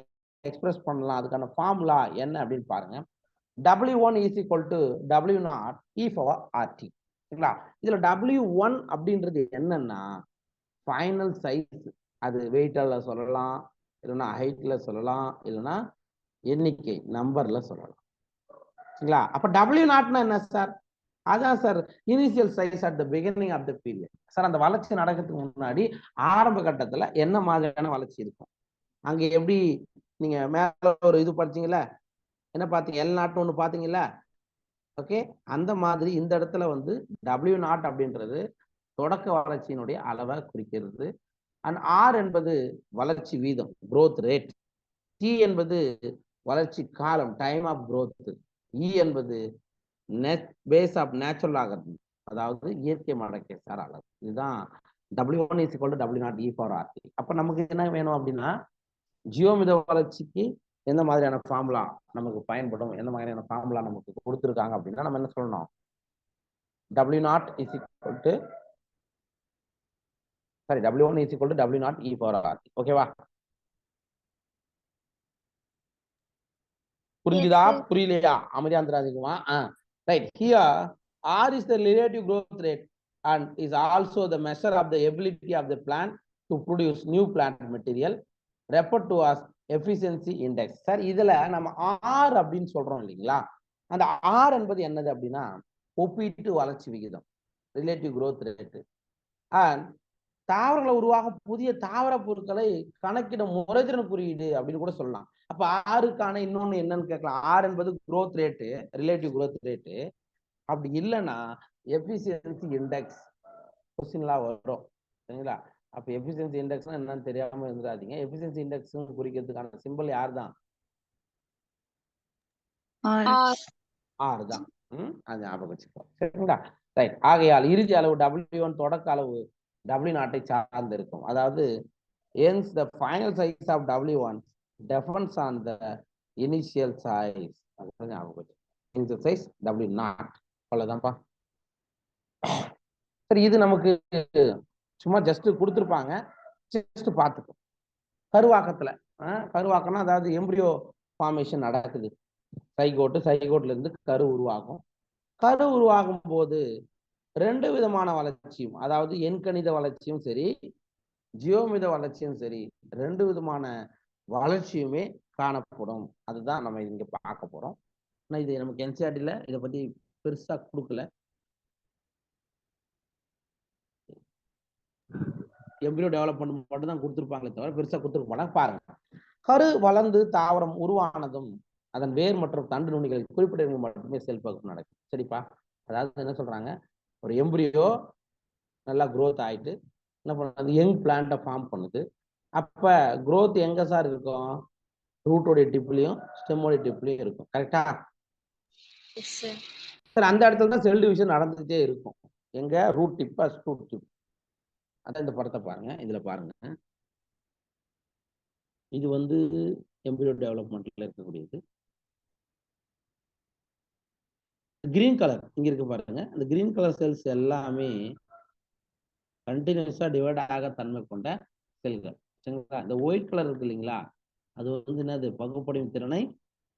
எக்ஸ்பிரஸ் பண்ணலாம், அதுக்கான ஃபார்முலா என்ன அப்படின்னு பாருங்க. W1 is equal to W0 e power RT. சரிங்களா? இதுல W1 அப்படின்றது என்னன்னா ஃபைனல் சைஸ். அது வெயிட்ல சொல்லலாம், இல்லைன்னா ஹைட்ல சொல்லலாம், இல்லைன்னா எண்ணிக்கை நம்பர்ல சொல்லலாம். சரிங்களா? அப்ப W0 என்ன சார்? அதான் sir initial size at the beginning of the period. Sir, அந்த வளர்ச்சி நடக்கிறதுக்கு முன்னாடி ஆரம்ப கட்டத்துல என்ன மாதிரியான வளர்ச்சி இருக்கும்? அங்க எப்படி நீங்க மேல ஒரு இது படிச்சீங்கல்ல, என்ன பார்த்தீங்க? L0 ஒண்ணு பாத்தீங்கல்ல? ஓகே, அந்த மாதிரி இந்த இடத்துல வந்து W0 அப்படின்றது தொடக்க வளர்ச்சியினுடைய அளவை குறிக்கிறது. அண்ட் ஆர் என்பது வளர்ச்சி வீதம், growth rate. டி என்பது வளர்ச்சி காலம், டைம் ஆஃப் growth. இ என்பது பேஸ் ஆஃப் நேச்சுரல் ஆகிறது, அதாவது இயற்கை மடக்கை சார் அளவு. இதுதான் W1 is equal to W0 e power RT. அப்ப நமக்கு என்ன வேணும் அப்படின்னா, ஜியோமித வளர்ச்சிக்கு எந்த மாதிரியான ஃபார்முலா நமக்கு பயன்படும், எந்த மாதிரியான ஃபார்முலா நமக்கு கொடுத்துருக்காங்க அப்படின்னா நம்ம என்ன சொல்லணும்? W0 is equal to W1 is equal to W0 e power RT. ஓகேவா? புரிஞ்சுதா? புரியலையா? அமைதியாந்திராதிக்குமா? Right. Here R is the relative growth rate and is also the measure of the ability of the plant to produce new plant material, referred to as efficiency index. Sir, இதுல நம்ம R அப்படின்னு சொல்றோம் இல்லைங்களா? அந்த R என்பது என்னது அப்படின்னா ஒப்பீட்டு வளர்ச்சி விகிதம், ரிலேட்டிவ் growth rate. அண்ட் தாவரங்களை உருவாகும் புதிய தாவர பொருட்களை கணக்கிடும் முறைதிறன் குறியீடு அப்படின்னு கூட சொல்லலாம். அப்ப ஆறுக்கான இன்னொன்னு என்னன்னு கேட்கலாம். ஆர் என்பது growth rate, relative growth rate. அப்படி இல்லைன்னா எஃபிஷியன்சி இண்டெக்ஸ் கொஸ்டின்லாம் வரும். சரிங்களா? அப்ப எஃபிஷியன்சி இண்டெக்ஸ்னா என்னன்னு தெரியாம இருந்துடாதீங்க. எஃபிஷியன்சி இண்டெக்ஸ் குறிக்கிறதுக்கான சிம்பிள் யார் தான்? R தான். அது ஞாபகம் வச்சுக்கோ. சரிங்களா? ரைட். ஆகையால் இறுதி அளவு W1 தொடக்க அளவு W0 சார்ந்து இருக்கும். அதாவது hence the final size of W1 depends on the initial size. அது ஞாபகம் வச்சுக்கோ. Initial size W0. அவ்வளவுதான்ப்பா. சரி, இது நமக்கு சும்மா ஜஸ்ட் கொடுத்துருப்பாங்க, ஜஸ்ட் பார்த்துக்கோ. கருவாக்கத்துல கருவாக்கம்னா அதாவது எம்பிரியோ ஃபார்மேஷன் நடக்குது. சைகோட்ல இருந்து கரு உருவாகும். கரு உருவாகும் போது 2 விதமான வளர்ச்சியும், அதாவது எண்கணித வளர்ச்சியும் சரி, ஜியோமித வளர்ச்சியும் சரி, 2 விதமான வளர்ச்சியுமே காணப்படும். அதுதான் நம்ம இங்க பார்க்க போறோம். ஆனா இது நமக்கு என்சிஆர்டில இதை பத்தி பெருசா கொடுக்கல. எம்பிரியோ டெவலப்மெண்ட் மட்டும் தான் கொடுத்துருப்பாங்களே தவிர பெருசா கொடுத்துருக்க மாட்டாங்க. பாருங்க, கரு வளர்ந்து தாவரம் உருவானதும் அதன் வேர் மற்றும் தண்டு நுனிகள் குறிப்பிட்ட மட்டுமே செல் பகுப்பு நடக்கும். சரிப்பா? அதாவது என்ன சொல்றாங்க, ஒரு எம்பிரியோ நல்லா growth ஆயிட்டு என்ன பண்ணுறது, யங் பிளான்ட்டை ஃபார்ம் பண்ணுது. அப்ப growth எங்க சார் இருக்கும்? ரூட்டோடைய டிப்லையும் ஸ்டெம்மோடைய டிப்லையும் இருக்கும். கரெக்டா சார்? அந்த இடத்துல தான் செல் டிவிஷன் நடந்துகிட்டே இருக்கும். எங்க? Root tip root tip. அதான் இந்த படத்தை பாருங்க. இதுல பாருங்க, இது வந்து எம்பிரியோ டெவலப்மெண்ட்ல இருக்கக்கூடியது. கிரீன் கலர் இங்க இருக்கு பாருங்க. அந்த கிரீன் கலர் செல்ஸ் எல்லாமே கண்டினியூஸா டிவைட் ஆக தன்மை கொண்ட செல்கள். சரிங்களா? இந்த ஒயிட் கலர் இருக்கு இல்லைங்களா, அது வந்து என்னது, பகுப்படையும் திறனை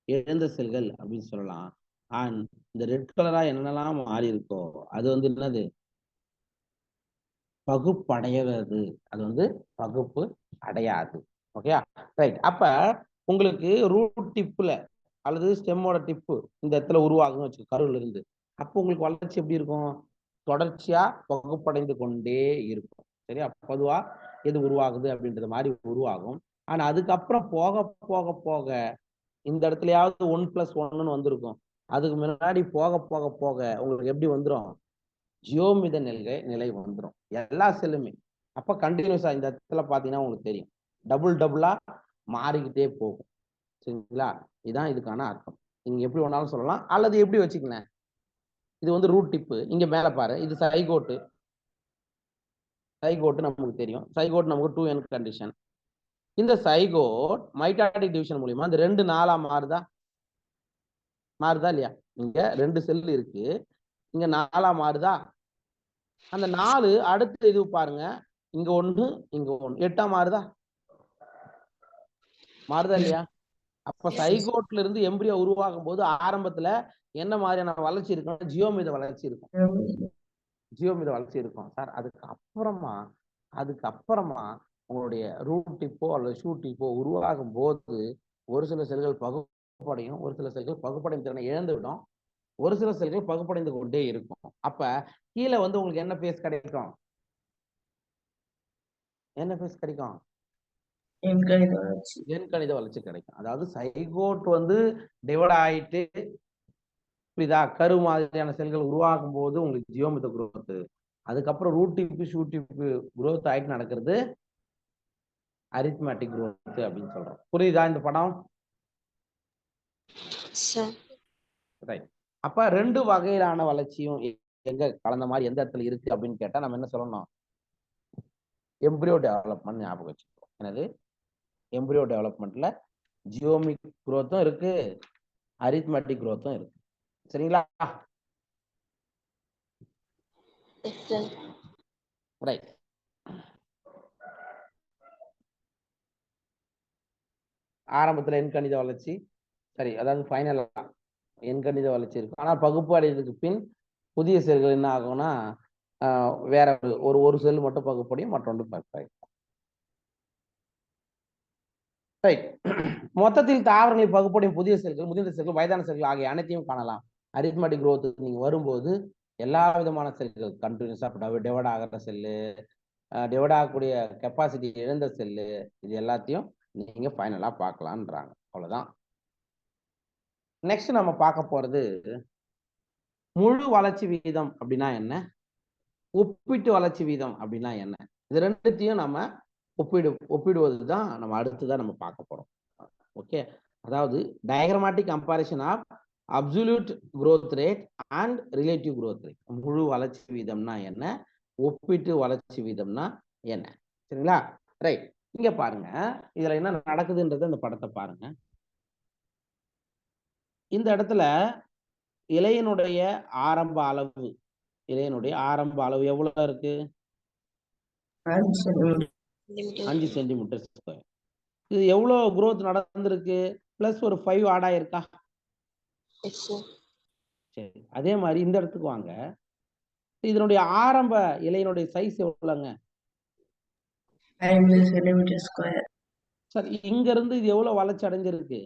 இழந்த செல்கள் அப்படின்னு சொல்லலாம். அண்ட் இந்த ரெட் கலரா என்னென்னலாம் மாறி இருக்கோ அது வந்து என்னது, பகுப்படையாது. அது வந்து பகுப்பு அடையாது. Okay right. அப்ப உங்களுக்கு ரூட் டிப்ல அல்லது ஸ்டெம்மோட டிப்பு இந்த இடத்துல உருவாகும் வச்சு கருவில் இருந்து, அப்போ உங்களுக்கு வளர்ச்சி எப்படி இருக்கும்? தொடர்ச்சியா பகுப்படைந்து கொண்டே இருக்கும். சரியா? பொதுவா எது உருவாகுது அப்படின்றது மாதிரி உருவாகும். ஆனா அதுக்கப்புறம் போக போக போக இந்த இடத்துலயாவது 1+1 வந்திருக்கும். அதுக்கு முன்னாடி போக போக போக உங்களுக்கு எப்படி வந்துடும்? ஜியோமித நிலை வந்துடும் எல்லா செல்லுமே. அப்ப கண்டினியூஸா இந்த இடத்துல பாத்தீங்கன்னா உங்களுக்கு தெரியும், டபுளா மாறிக்கிட்டே போகும். சரிங்களா? இதுதான் இதுக்கான அர்த்தம். நீங்க எப்படி வேணாலும் சொல்லலாம், அல்லது எப்படி வச்சுக்கலாம். இது வந்து ரூட் டிப்பு. இங்க மேல பாரு, இது சைகோட்டு நமக்கு தெரியும். சைகோட் நமக்கு 2n கண்டிஷன். இந்த சைகோட் மைட்டாடிக் டிவிஷன் மூலியமா இந்த 2 4 மாறுதா இல்லையா? இங்க 2 செல் இருக்கு, இங்க 4 மாறுதா? அந்த 4 அடுத்து இது பாருங்க, இங்க 1 இங்க 1 8 மாறுதா இல்லையா? அப்ப சைகோட்ல இருந்து எம்பிரியோ உருவாகும் போது ஆரம்பத்துல என்ன மாதிரியான வளர்ச்சி இருக்கும்? ஜியோமித வளர்ச்சி இருக்கும் சார். அதுக்கப்புறமா உங்களுடைய ரூட் டிப்போ அல்லது ஷூ டிப்போ உருவாகும் போது ஒரு சில செல்கள் பகுப்படையும், ஒரு சில செல்கள் பகுப்படையும் திறனை இழந்து விடும், ஒரு சில செல்கள் பகுப்படைந்து கொண்டே இருக்கும். அப்ப கீழே வந்து உங்களுக்கு என்ன பேஸ் கிடைக்கும்? எண்கணித வளர்ச்சி கிடைக்கும். அதாவது சைகோட் வந்து டிவைட் ஆயிட்டு புரியுதா, கரு மாதிரியான செல்கள் உருவாகும் போது உங்களுக்கு ஜியோமித குரோத், அதுக்கப்புறம் root tip shoot tip growth ஆயிட்டு நடக்கிறது அரித்மேட்டிக் குரோத் அப்படின்னு சொல்றோம். புரியுதா இந்த படம்? ரைட். அப்ப 2 வகையிலான வளர்ச்சியும் எங்க கலந்த மாதிரி எந்த இடத்துல இருக்கு அப்படின்னு கேட்டா நம்ம என்ன சொல்லணும்? எம்பிரியோ டெவலப்மெண்ட் ஞாபகம் வச்சுக்கோம். என்னது? எம்பிரியோ டெவலப்மெண்ட்ல ஜியோமிக் குரோத்தும் இருக்கு, அரித்மேட்டிக் குரோத்தும் இருக்கு. சரிங்களா? ரைட். ஆரம்பத்துல எண்கணித வளர்ச்சி சரி, அதாவது ஃபைனலா எண்கணித வளர்ச்சி இருக்கும். ஆனா பகுப்பு அடைவதற்கு பின் புதிய செல்கள் என்ன ஆகும்னா வேற ஒரு செல் மட்டும் பகுப்படையும், மற்றொன்று பகுப்படையும். மொத்தத்தில் தாவரங்களில் பகுப்படையும் புதிய செல்கள், முதிர்ந்த செல்கள், வயதான செல்கள் ஆகிய அனைத்தையும் காணலாம். அரித்மெட்டிக் குரோத் நீங்க வரும்போது எல்லா விதமான செல்கள் கண்டினியூஸா டிவைட் ஆகிற செல்லு, டிவைட் ஆகக்கூடிய கெப்பாசிட்டி இழந்த செல்லு, இது எல்லாத்தையும் நீங்க ஃபைனலா பார்க்கலான்றாங்க. அவ்வளவுதான். நெக்ஸ்ட் நம்ம பார்க்க போறது முழு வளர்ச்சி வீதம் அப்படின்னா என்ன, ஒப்பீட்டு வளர்ச்சி வீதம் அப்படின்னா என்ன, இது ரெண்டுத்தையும் நம்ம ஒப்பிடுவதுதான் நம்ம அடுத்துதான் நம்ம பார்க்க போறோம். ஓகே, அதாவது diagrammatic comparison of absolute growth rate and relative growth rate. முழு வளர்ச்சி வீதம்னா என்ன, ஒப்பீட்டு வளர்ச்சி வீதம்னா என்ன, சரிங்களா? ரைட், இங்க பாருங்க, இதுல என்ன நடக்குதுன்றது அந்த படத்தை பாருங்க. இந்த இடத்துல இலையினுடைய ஆரம்ப அளவு, இலையினுடைய ஆரம்ப அளவு எவ்வளவு இருக்கு, 5 சென்டிமீட்டர் ஸ்கொயர். இது எவ்வளவு growth நடந்திருக்கு, பிளஸ் ஒரு 5 ஆட் ஆயிருக்கா? சரி, அதே மாதிரி இந்த இடத்துக்கு வாங்க. இதனுடைய ஆரம்ப இலையினுடைய சைஸ் எவ்வளவுங்க? 5 centimetre square. சரி, இங்க இருந்து இது எவ்வளவு வளர்ச்சி அடைஞ்சிருக்கு?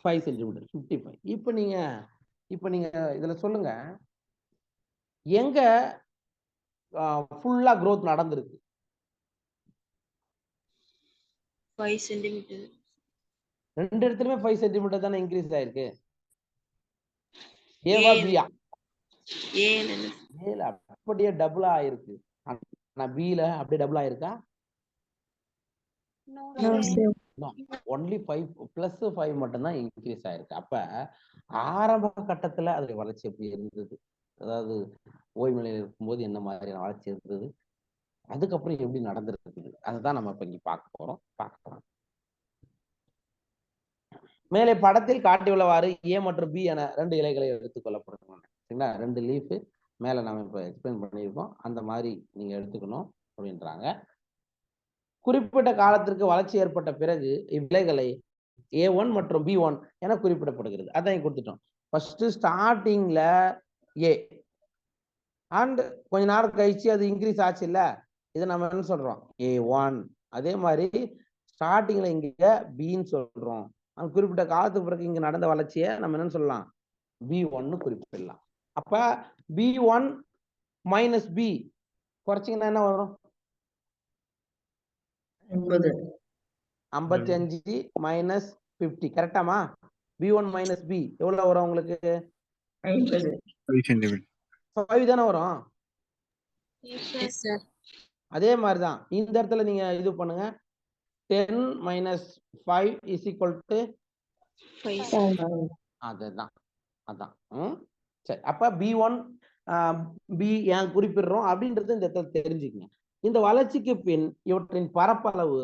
5 சென்டிமீட்டர், 55. இப்ப நீங்க இதுல சொல்லுங்க, எங்க ஃபுல்லா growth நடந்திருக்கு? 5 சென்டிமீட்டர். ரெண்டு இடத்துலயுமே 5 சென்டிமீட்டர் தானே இன்க்ரீஸ் ஆயிருக்கு. ஏவா பியா? ஏல அப்படியே டபுள் ஆயிருக்கு. ஆனா பில அப்படியே டபுள் ஆயிருக்கா? ஒன்லி 5 பிளஸ் 5 மட்டும் தான் இன்க்ரீஸ் ஆயிருக்கு. அப்ப ஆரம்ப கட்டத்துல அது வளர்ச்சி எப்படி இருந்தது, அதாவது ஓய்வு நிலையில் இருக்கும்போது என்ன மாதிரியான வளர்ச்சி இருந்தது, அதுக்கப்புறம் எப்படி நடந்திருக்குது, அதுதான் நம்ம இப்ப இங்க பார்க்கலாம். மேலே படத்தில் காட்டியுள்ளவாறு ஏ மற்றும் பி என 2 இலைகளை எடுத்துக் கொள்ளப்படுகின்றன. சரிங்களா? 2 லீஃப் மேல நம்ம இப்ப எக்ஸ்பிளைன் பண்ணியிருக்கோம், அந்த மாதிரி நீங்க எடுத்துக்கணும் அப்படின்றாங்க. குறிப்பிட்ட காலத்திற்கு வளர்ச்சி ஏற்பட்ட பிறகு இவ்விலைகளை A1 மற்றும் B1 என குறிப்பிடப்படுகிறது. அதான் கொடுத்துட்டோம். ஃபர்ஸ்ட் ஸ்டார்டிங்ல ஏ அண்ட் கொஞ்ச நேரம் கழிச்சு அது இன்க்ரீஸ் ஆச்சு இல்ல, இதை நம்ம என்ன சொல்றோம், A1. அதே மாதிரி ஸ்டார்டிங்ல இங்க பின்னு சொல்றோம். குறிப்பிட்ட காலத்துக்கு பிறகு இங்க நடந்த வளர்ச்சியை நம்ம என்ன சொல்லலாம், B1 குறிப்பிடலாம். அப்ப B1 மைனஸ் பி குறைச்சிங்கன்னா என்ன வரும், 55 மைனஸ் 50. கரெக்டாமா? B1 மைனஸ் பி எவ்வளவு வரும் உங்களுக்கு? 5 தானே வரும். அதே மாதிரிதான் இந்த இடத்துல நீங்க இது பண்ணுங்க, 10 மைனஸ் 5 இஸ் ஈக்குவல் டு 5. அதான். சரி, அப்ப B1 பி ஏன் குறிப்பிடுறோம் அப்படின்றது இந்த இடத்துல தெரிஞ்சுக்கங்க. இந்த வளர்ச்சிக்கு பின் இவற்றின் பரப்பளவு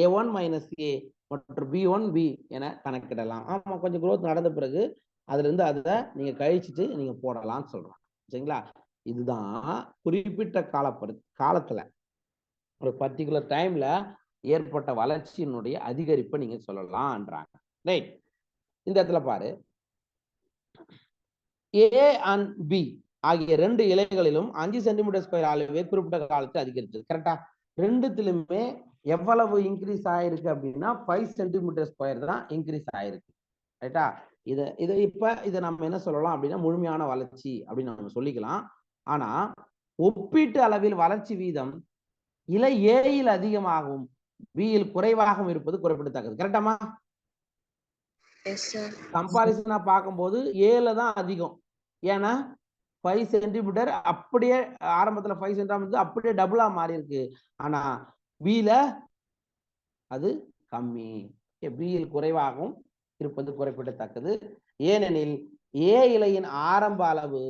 A1 மைனஸ் ஏ மற்றும் B1 பி என கணக்கிடலாம். ஆமா, கொஞ்சம் growth நடந்த பிறகு அதுல இருந்து அதை நீங்க கழிச்சுட்டு நீங்க போடலாம்னு சொல்றோம். சரிங்களா? இதுதான் குறிப்பிட்ட காலத்துல ஒரு பர்டிகுலர் டைம்ல ஏற்பட்ட வளர்ச்சியினுடைய அதிகரிப்பை நீங்க சொல்லலாம்ன்றாங்க. ரைட், இந்த இடத்துல பாரு, ஏ அண்ட் பி ஆகிய 2 இலைகளிலும் 5 சென்டிமீட்டர் ஸ்கொயர் அளவே குறிப்பிட்ட காலத்தில் அதிகரிச்சது. கரெக்டா? ரெண்டுத்திலுமே எவ்வளவு இன்க்ரீஸ் ஆயிருக்கு அப்படின்னா 5 சென்டிமீட்டர் ஸ்கொயர் தான் இன்க்ரீஸ் ஆயிருக்கு. ரைட்டா? இதை நம்ம என்ன சொல்லலாம் அப்படின்னா முழுமையான வளர்ச்சி அப்படின்னு நம்ம சொல்லிக்கலாம். ஆனா ஒப்பீட்டு அளவில் வளர்ச்சி வீதம் இலை ஏயில் அதிகமாகவும் பியில் குறைவாகவும் இருப்பது குறிப்பிடத்தக்கது. கரெக்டாமா? கம்பாரிசனா பார்க்கும்போது ஏல தான் அதிகம். ஏன்னா 5 சென்டிமீட்டர் அப்படியே ஆரம்பத்துல 5 சென்டிமீட்டர் அப்படியே டபுளா மாறி இருக்கு. ஆனா பில அது கம்மி, பியில் குறைவாகவும் இருப்பது குறிப்பிடத்தக்கது. ஏனெனில் ஏ இலையின் ஆரம்ப அளவு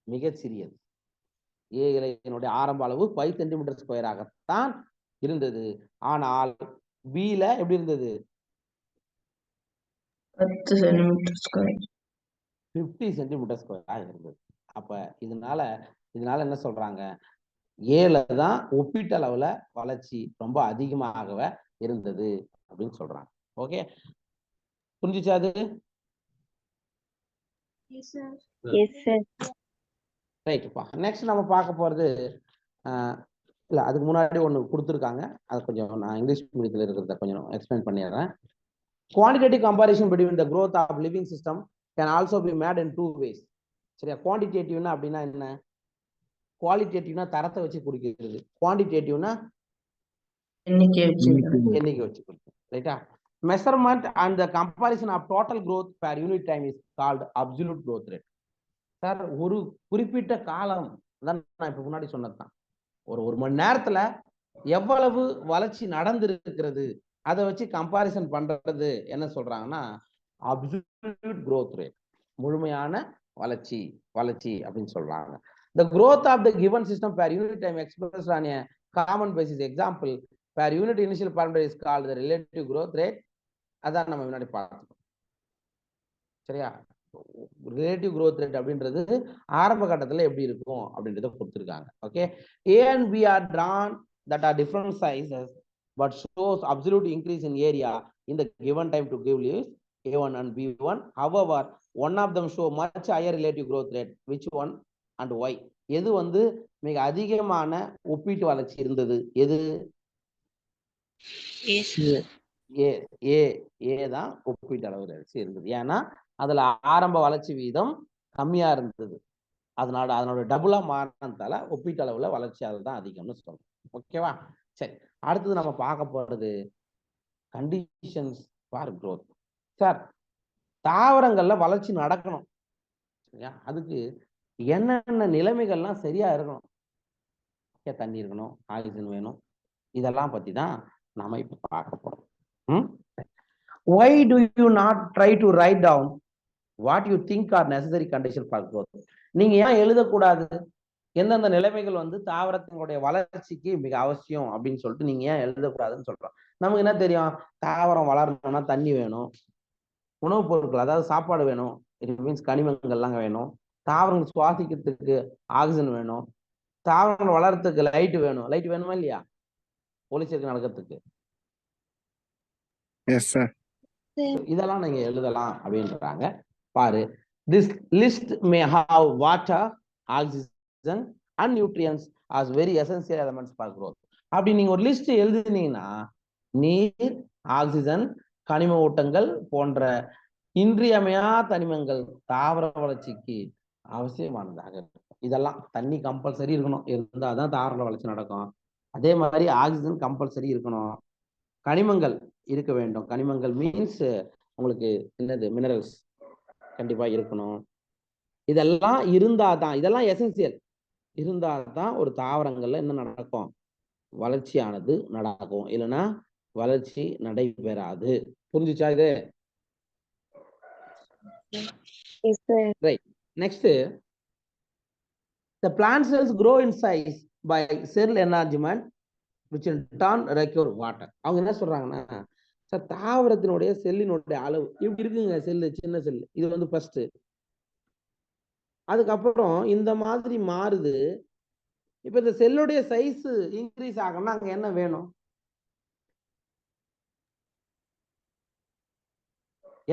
மிக சிறியது. ஏ இலையினுடைய ஆரம்ப அளவு 5 சென்டிமீட்டர் ஸ்கொயராகத்தான் இருந்தது. ஆனால் பில எப்படி இருந்தது, 10 சென்டிமீட்டர் ஸ்கொயர், 50 சென்டிமீட்டர் ஸ்கொயரா இருந்தது. அப்ப இதனால என்ன சொல்றாங்க, ஏல தான் ஒப்பீட்டு அளவுல வளர்ச்சி ரொம்ப அதிகமாகவே இருந்தது அப்படின்னு சொல்றாங்க. ஓகே, புரிஞ்சுச்சா அது? ரைட்ப்பா. நெக்ஸ்ட் நம்ம பார்க்க போறது, இல்ல அதுக்கு முன்னாடி ஒன்று கொடுத்துருக்காங்க, அது கொஞ்சம் நான் இங்கிலீஷ் மீடியத்தில் இருக்கிறத கொஞ்சம் எக்ஸ்பிளைன் பண்ணிடுறேன். Quantitative comparison between the growth of living system can also be made in 2 ways. சரியா? குவான்டிடேட்டிவ்னா அப்படின்னா என்ன, குவாலிட்டேட்டிவ்னா தரத்தை வச்சு குறிக்கிறது, குவான்டிடேட்டிவ்னா எண்ணிக்கை வச்சு குறிக்கும். ரைட்டா? measurement and the comparison of total growth per unit time is called absolute growth rate. Sir ஒரு குறிப்பிட்ட காலம் தான் நான் இப்ப முன்னாடி சொன்னதுதான். ஒரு மணி நேரத்துல எவ்வளவு வளர்ச்சி நடந்திருக்கிறது அதை வச்சு கம்பாரிசன் பண்றது என்ன சொல்றாங்கன்னா அப்சல்யூட் growth rate, முழுமையான வளர்ச்சி அப்படின்னு சொல்றாங்க. The growth of the given system per unit time expressed on a common basis example per unit initial parameter is called the relative growth rate. அதான் நம்ம முன்னாடி பார்த்தோம். சரியா? ரிலேட்டிவ் growth rate அப்படின்றது ஆரம்ப கட்டத்துல எப்படி இருக்கும் அப்படின்றத கொடுத்திருக்காங்க. Okay, A and B are drawn that are different sizes but shows absolute increase in area in the given time to give leaves A1 and B1. However, one of them show much higher relative growth rate. Which one and why? எது வந்து மிக அதிகமான ஒப்பீட்டு வளர்ச்சி இருந்தது? எது? ஏ தான் ஒப்பீட்டு அளவு வளர்ச்சி இருந்தது. ஏன்னா அதுல ஆரம்ப வளர்ச்சி வீதம் கம்மியா இருந்தது. அதனோட டபுளா மாறினதால ஒப்பீட்டு அளவுல வளர்ச்சி அதுதான் அதிகம்னு சொல்றோம். ஓகேவா? சரி, அடுத்தது நம்ம பார்க்க போறது கண்டிஷன்ஸ் ஃபார் growth. சார், தாவரங்கள்ல வளர்ச்சி நடக்கணும், அதுக்கு என்னென்ன நிலைமைகள்லாம் சரியா இருக்கணும்? தண்ணி இருக்கணும், ஆக்சிஜன் வேணும், இதெல்லாம் பத்தி தான் நாம இப்ப பார்க்க போறோம். Why do you not try to write down what you think are necessary conditions for growth? நீங்க ஏன் எழுதக்கூடாது? எந்தெந்த நிலைமைகள் வந்து தாவரத்தினுடைய வளர்ச்சிக்கு மிக அவசியம் அப்படின்னு சொல்லிட்டு நீங்க ஏன் எழுதக்கூடாதுன்னு சொல்றோம். நமக்கு என்ன தெரியும்? தாவரம் வளரணும்னா தண்ணி வேணும், உணவுப் பொருட்கள் அதாவது சாப்பாடு வேணும், இட் மீன்ஸ் கனிமங்கள்லாம் வேணும், தாவரங்கள் சுவாசிக்கிறதுக்கு ஆக்சிஜன் வேணும், தாவரங்கள் வளர்றதுக்கு லைட் வேணும். லைட் வேணுமா இல்லையா ஒளிச்சேர்க்கை நடக்கிறதுக்கு? இதெல்லாம் நீங்க எழுதலாம் அப்படின்றாங்க. பாரு, this list may have water, oxygen and nutrients as very essential elements for growth. அப்படி நீங்க ஒரு லிஸ்ட் எழுதுனீங்கன்னா நீர், ஆக்சிஜன், கனிம ஊட்டங்கள் போன்ற இன்றியமையா தனிமங்கள் தாவர வளர்ச்சிக்கு அவசியமானதாக இருக்கும். இதெல்லாம் தண்ணி கம்பல்சரி இருக்கணும், இருந்தாதான் தாவர வளர்ச்சி நடக்கும். அதே மாதிரி ஆக்சிஜன் கம்பல்சரி இருக்கணும், கனிமங்கள் இருக்க வேண்டும். கனிமங்கள் மீன்ஸ் உங்களுக்கு என்னது? மினரல்ஸ் கண்டிப்பா இருக்கணும். இதெல்லாம் இருந்தாதான், இதெல்லாம் எசென்சியல் இருந்தாதான் ஒரு தாவரங்கள்ல என்ன நடக்கும்? வளர்ச்சியானது நடக்கும், இல்லைன்னா வளர்ச்சி நடைபெறாது. புரிஞ்சுச்சா இது? Right. Next, the plant cells grow in size by cell enlargement which in turn require water. அவங்க என்ன சொல்றாங்கன்னா, சார் தாவரத்தினுடைய செல்லினுடைய அளவு இப்படி இருக்குங்க, செல்லு சின்ன செல்லு, இது வந்து ஃபர்ஸ்ட். அதுக்கப்புறம் இந்த மாதிரி மாறுது. இப்ப இந்த செல்லுடைய சைஸ் இன்க்ரீஸ் ஆகணும்னா அங்க என்ன வேணும்?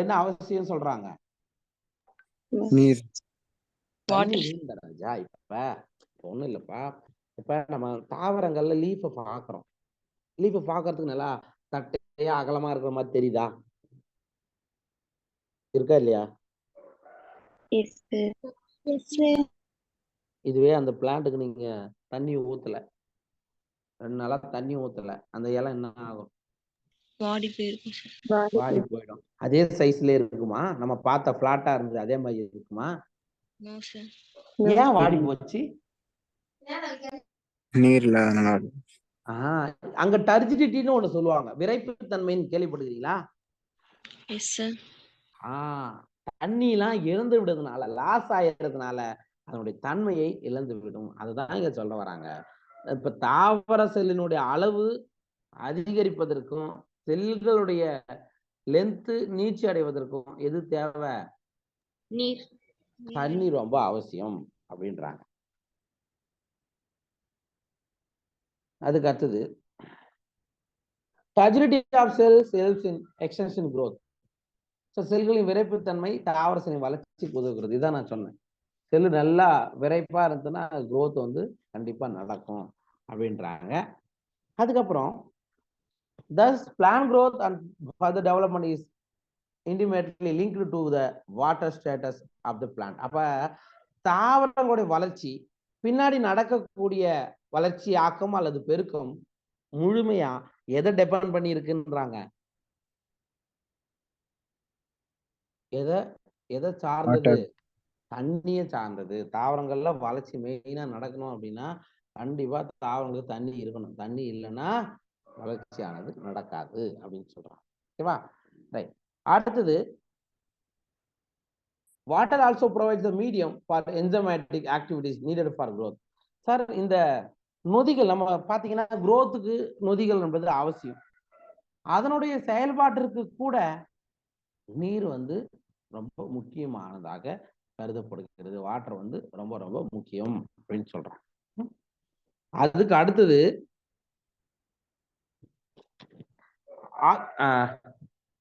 என்ன அவசியம் சொல்றாங்க? நீர். ராஜா, இப்ப ஒண்ணும் இல்லப்பா. இப்ப நம்ம தாவரங்கள்ல லீஃப பாக்குறோம். லீஃப பாக்குறதுக்கு நல்லா தட்டையா அகலமா இருக்கிற மாதிரி தெரியுதா? இருக்கா இல்லையா? இதுவே அந்த பிளான்ட்டுக்கு நீங்க தண்ணி ஊத்தல, 2 நாளா தண்ணி ஊத்தல, அந்த இலை என்ன ஆகும்? வாடி போயிடும். அதே சைஸ்ல இருக்குமா? நம்ம பார்த்த பிளாட்டா இருந்தது அதே மாதிரி இருக்குமா? ஏன் வாடி போச்சு? நீர்ல. அங்க டர்ஜிடிட்டின்னு ஒண்ணு சொல்லுவாங்க, விரைப்பு தன்மைன்னு கேள்விப்படுகிறீங்களா? தண்ணி எல்லாம் இழந்து விடுறதுனால, லாஸ் ஆயிடுறதுனால அதனுடைய தன்மையை இழந்து விடும். அதுதான் இங்க சொல்ல வராங்க. இப்ப தாவர செல்லினுடைய அளவு அதிகரிப்பதற்கும் செல்களுடைய லென்த் நீட்சி அடைவதற்கும் எது தேவை? நீர். தண்ணி ரொம்ப அவசியம் அப்படின்றாங்க. அதுக்கு அடுத்தது, fragility of cells helps in extension growth. செல்களின் விரைப்புத்தன்மை தாவர செல்லின் வளர்ச்சிக்கு உதவுகிறது. இதான் நான் சொன்னேன். செல்லு நல்லா விரைப்பா இருந்ததுன்னா growth வந்து கண்டிப்பா நடக்கும் அப்படின்றாங்க. அதுக்கப்புறம் thus plant growth and further development is intimately linked to the water status of the plant. அப்ப தாவரங்களுடைய வளர்ச்சி பின்னாடி நடக்கக்கூடிய வளர்ச்சி ஆக்கம் அல்லது பெருக்கம் முழுமையா எதை டிபெண்ட் பண்ணி இருக்குன்றாங்க? எதை எதை சார்ந்தது? வாட்டர். தண்ணியை சார்ந்தது. தாவரங்கள்ல வளர்ச்சி மெயினா நடக்கணும் அப்படின்னா கண்டிப்பா தாவரங்களுக்கு தண்ணி இருக்கணும். தண்ணி இல்லைன்னா வளர்ச்சியானது நடக்காது அப்படின்னு சொல்றான். ஓகேவா? ரைட். அடுத்தது water also provides the medium for enzymatic activities needed for growth. Sir இந்த நொதிகள் நம்ம பாத்தீங்கன்னா growthக்கு நொதிகள் என்பது அவசியம். அதனுடைய செயல்பாட்டிற்கு கூட நீர் வந்து ரொம்ப முக்கியமானதாக கருதப்படுகிறது. வாட்டர் வந்து ரொம்ப ரொம்ப முக்கியம் அப்படின்னு சொல்றான். அதுக்கு அடுத்தது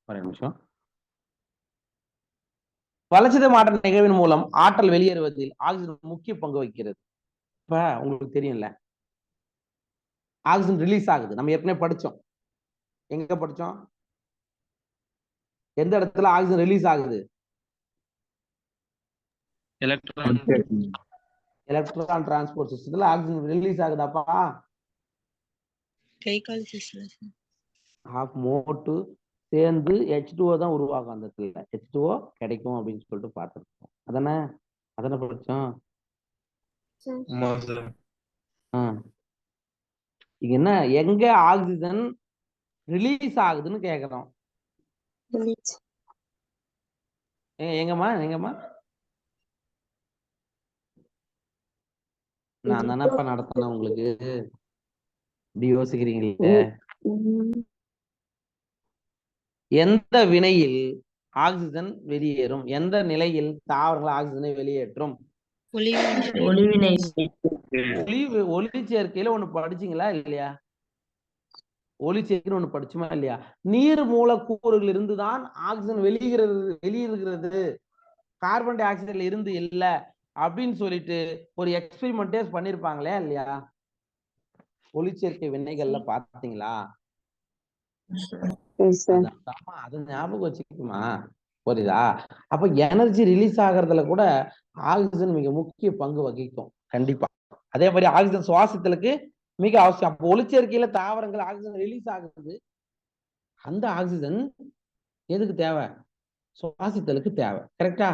ஒரு நிமிஷம். வளர்ச்சிதை மாற்ற நிகழ்வின் மூலம் ஆற்றல் வெளியேறுவதில் ஆக்சிஜன் முக்கிய பங்கு வகிக்கிறது. இப்ப உங்களுக்கு தெரியும்ல, ஆக்சிஜன் ரிலீஸ் ஆகுது. நம்ம ஏற்கனவே படிச்சோம். எங்க படிச்சோம்? எந்த இடத்துல ஆக்சிஜன் ரிலீஸ் ஆகுது? எலக்ட்ரான் டிரான்ஸ்போர்ட் சிஸ்டத்துல ஆக்சிஜன் ரிலீஸ் ஆகுதாப்பா? கை கால் சிஸ்டர். ஹாஃப் மோட்டு சேர்ந்து H2O தான் உருவாகும். அந்த இடத்துல H2O கிடைக்கும் அப்படின்னு சொல்லிட்டு பார்த்துருக்கோம். அதானே படிச்சோம். இங்க என்ன, எங்க ஆக்சிஜன் ரிலீஸ் ஆகுதுன்னு கேக்குறோம். எங்கம்மா நான் தானப்பா நடத்தினேன் உங்களுக்கு. இப்படி யோசிக்கிறீங்களே. எந்த வினையில் ஆக்சிஜன் வெளியேறும்? எந்த நிலையில் தாவரங்கள் ஆக்சிஜனை வெளியேற்றும்? ஒளிவினை. ஒளி சேர்க்கையில ஒண்ணு படிச்சீங்களா இல்லையா? ஒளி சேர்க்கைன்னு ஒண்ணு படிச்சுமா இல்லையா? நீர் மூலக்கூறுகள் இருந்துதான் ஆக்சிஜன் வெளியேறுகிறது. கார்பன் டை ஆக்சைடுல இருந்து இல்ல அப்படின்னு சொல்லிட்டு ஒரு எக்ஸ்பெரிமெண்டே பண்ணிருப்பாங்களே இல்லையா? ஒளிச்சேர்க்கை வினைகள்ல பாத்தீங்களா? அது ஞாபகம் வச்சுக்குமா? புரியுதா? அப்ப எனர்ஜி ரிலீஸ் ஆகிறதுல கூட ஆக்சிஜன் மிக முக்கிய பங்கு வகிக்கும் கண்டிப்பா. அதே மாதிரி ஆக்சிஜன் சுவாசத்துக்கு மிக அவசியம். அப்போ ஒளிச்சேர்க்கையில தாவரங்கள் ஆக்சிஜன் ரிலீஸ் ஆகுது. அந்த ஆக்சிஜன் எதுக்கு தேவை? சுவாசித்தலுக்கு தேவை. கரெக்டா?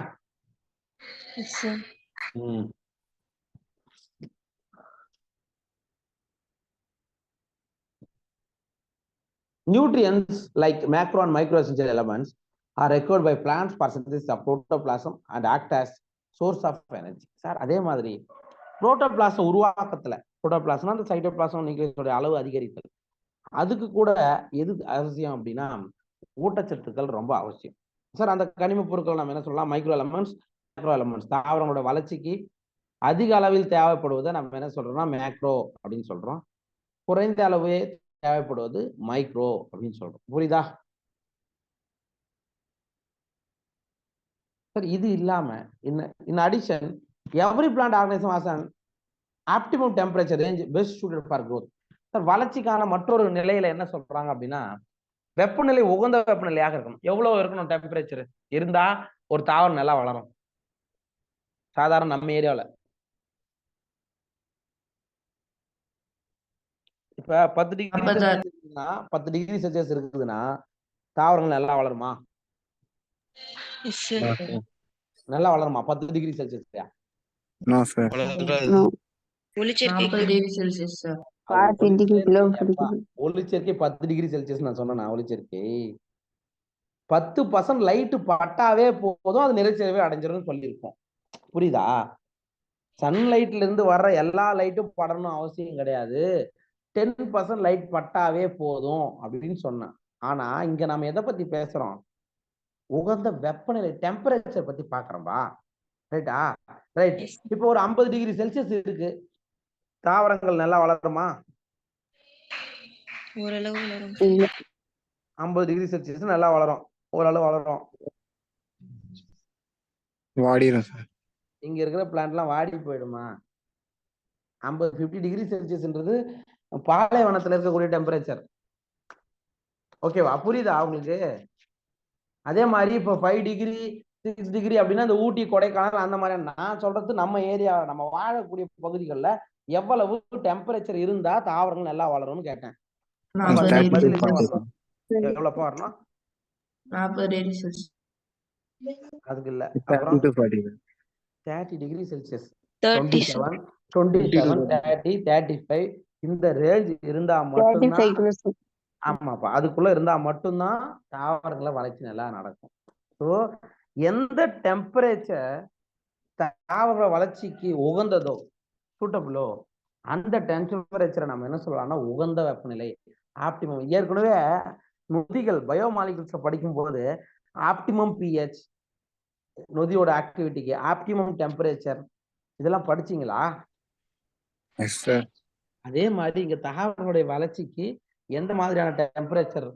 Nutrients like macro and microessential elements are required by plants for synthesis of protoplasm and act as source of energy. Sir அதே மாதிரி புரோட்டோபிளாசம் உருவாக்கத்துல, புரோட்டோபிளாசம் அந்த சைட்டோபிளாசம் நியூக்ளியஸோட அளவு அதிகரித்தல், அதுக்கு கூட எது அவசியம் அப்படின்னா ஊட்டச்சத்துக்கள் ரொம்ப அவசியம். சார் அந்த கனிம பொருட்கள் நம்ம என்ன சொல்லலாம்? Micro elements, macro elements. தாவரங்களோட வளர்ச்சிக்கு அதிக அளவில் தேவைப்படுவதை நம்ம என்ன சொல்றோம்னா மேக்ரோ அப்படின்னு சொல்றோம். குறைந்த அளவே தேவைப்படுவது மைக்ரோ அப்படின்னு சொல்றோம். புரியுதா? சார் இது இல்லாம in addition every plant organism has an optimum temperature range best suited for growth. Sir வளர்ச்சிக்கான மற்றொரு நிலையில என்ன சொல்றாங்க அப்படின்னா வெப்பநிலை உகந்த வெப்பநிலையாக இருக்கணும். எவ்வளவு இருக்கணும் டெம்பரேச்சர் இருந்தா ஒரு தாவரம் நல்லா வளரும்? சாதாரண நம்ம ஏரியாவில் இப்ப 10 டிகிரி செல்சியஸ் இருக்குதுன்னா தாவரங்கள் நல்லா வளருமா? நல்லா வளருமா 10 டிகிரி செல்சியஸ்? ஒளிச்சேர்க்கை 10 டிகிரி செல்சியஸ் நான் சொன்னேன். ஒளிச்சேர்க்கை 10% லைட் பட்டாவே போதும், அது நிறைச்சேர்வை அடைஞ்சிரும் சொல்லியிருக்கோம். புரியுதா? சன்லைட்ல இருந்து வர்ற எல்லா லைட்டும் படணும் அவசியம் கிடையாது. 10% லைட் பட்டாவே போதும் அப்படின்னு சொன்னேன். ஆனா இங்க நம்ம எதை பத்தி பேசுறோம்? உகந்த வெப்பநிலை டெம்பரேச்சர் பத்தி பாக்குறோம்பா. ரைட்டா? ரைட். இப்போ ஒரு 50 டிகிரி செல்சியஸ் இருக்கு, தாவரங்கள் நல்லா வளருமா? ஓரளவு வளரும். 50 டிகிரி செல்சியஸ் நல்லா வளரும், ஓரளவு வளரும். வாடிரும் சார். இங்க இருக்கிற பிளான்ட்லாம் வாடி போயிடுமா? 50 டிகிரி செல்சியஸ்ன்றது பாலைவனத்துல இருக்கக்கூடிய டெம்பரேச்சர். ஓகேவா? புரியுதா உங்களுக்கு? அதே மாதிரி இப்போ 5 டிகிரி 6 டிகிரி அப்படின்னா இந்த ஊட்டி கொடைக்கானல் அந்த மாதிரி. நான் சொல்றது நம்ம ஏரியா, நம்ம வாழக்கூடிய பகுதிகளில் எவ்வளவு டெம்பரேச்சர் இருந்தா தாவரங்கள் நல்லா வளரும்னு கேட்டேன். எவ்வளவுப்பா வரணும்? 40 டிகிரி செல்சியஸ். அதுக்கு இல்ல. அப்புறம் 30 to 40. 30 degree Celsius, 37. 27, 30, 35 இந்த ரேஞ்ச் இருந்தா மட்டும்தான். 35 ஆமாப்பா, அதுக்குள்ள இருந்தா மட்டும்தான் தாவரங்கள வளர்ச்சி நல்லா நடக்கும். ஸோ எந்த டெம்பரேச்சர் தாவர வளர்ச்சிக்கு உகந்ததோ, சூட்டபிளோ, அந்த டெம்பரேச்சரை நம்ம என்ன சொல்லலாம்னா உகந்த வெப்பநிலை, ஆப்டிமம். ஏற்கனவே நொதிகள் பயோமாலிகுல்ஸ் படிக்கும் போது ஆப்டிமம் பிஹெச், நொதியோட ஆக்டிவிட்டிக்கு ஆப்டிமம் டெம்பரேச்சர் இதெல்லாம் படிச்சீங்களா? Yes, sir. அதே மாதிரி இங்க தாவரங்களுடைய வளர்ச்சிக்கு எந்த மாதிரியான டெம்பரேச்சர்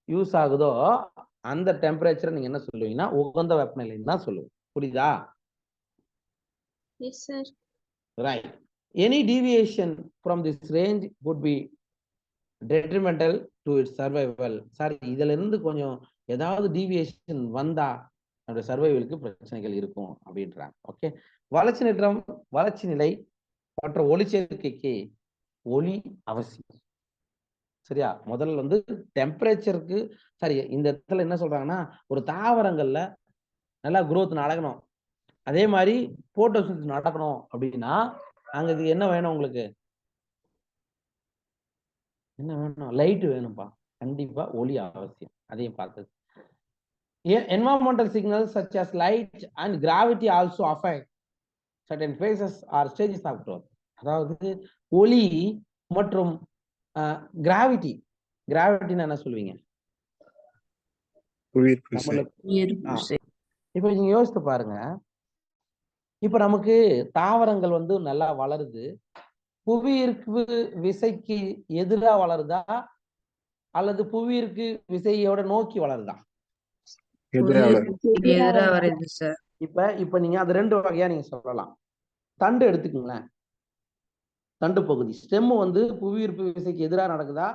யூஸ் ஆகுதோ அந்த டெம்பரேச்சரை நீங்க என்ன சொல்லுவீங்கன்னா உகந்த வெப்பநிலைன்னு தான் சொல்லுவீங்க. புரியுதா? Yes, sir. Right. Any deviation from this range would be detrimental to its survival. Sorry, இதுல இருந்து கொஞ்சம் ஏதாவது டீவியேஷன் வந்தா நம்முடைய சர்வைவலுக்கு பிரச்சனைகள் இருக்கும் அப்படின்றாங்க. ஓகே. வளர்ச்சி நிலை மற்றும் ஒளிச்சேர்க்கைக்கு ஒளி அவசியம். சரியா? முதல்ல வந்து டெம்பரேச்சருக்கு, சரி இந்த இடத்துல என்ன சொல்றாங்கன்னா ஒரு தாவரங்கள்ல நல்லா growth நடக்கணும், அதே மாதிரி போட்டோசிந்தசிஸ் நடக்கணும் அப்படின்னா அங்க இது என்ன வேணும்? உங்களுக்கு என்ன வேணும்? லைட் வேணும்பா. கண்டிப்பா ஒளி அவசியம். அதையும் பார்த்தது. Environmental signals such as light and gravity also affect certain phases or stages of growth. அதாவது ஒளி மற்றும் கிராவிட்டி. கிராவிட்டின்னு என்ன சொல்லுவீங்க? புவியீர்ப்பு விசை. நம்மளுக்கு இப்ப நீங்க யோசித்து பாருங்க. இப்ப நமக்கு தாவரங்கள் வந்து நல்லா வளருது, புவியீர்ப்பு விசைக்கு எதிரா வளருதா அல்லது புவியீர்ப்பு விசையோட நோக்கி வளருதா? எதிரா வருது சார். இப்ப நீங்க அது ரெண்டு வகையா நீங்க சொல்லலாம். தண்டு எடுத்துக்கீங்களேன். தண்டு பகுதி ஸ்டெம் வந்து புவியீர்ப்பு விசைக்கு எதிராக நடக்குதா?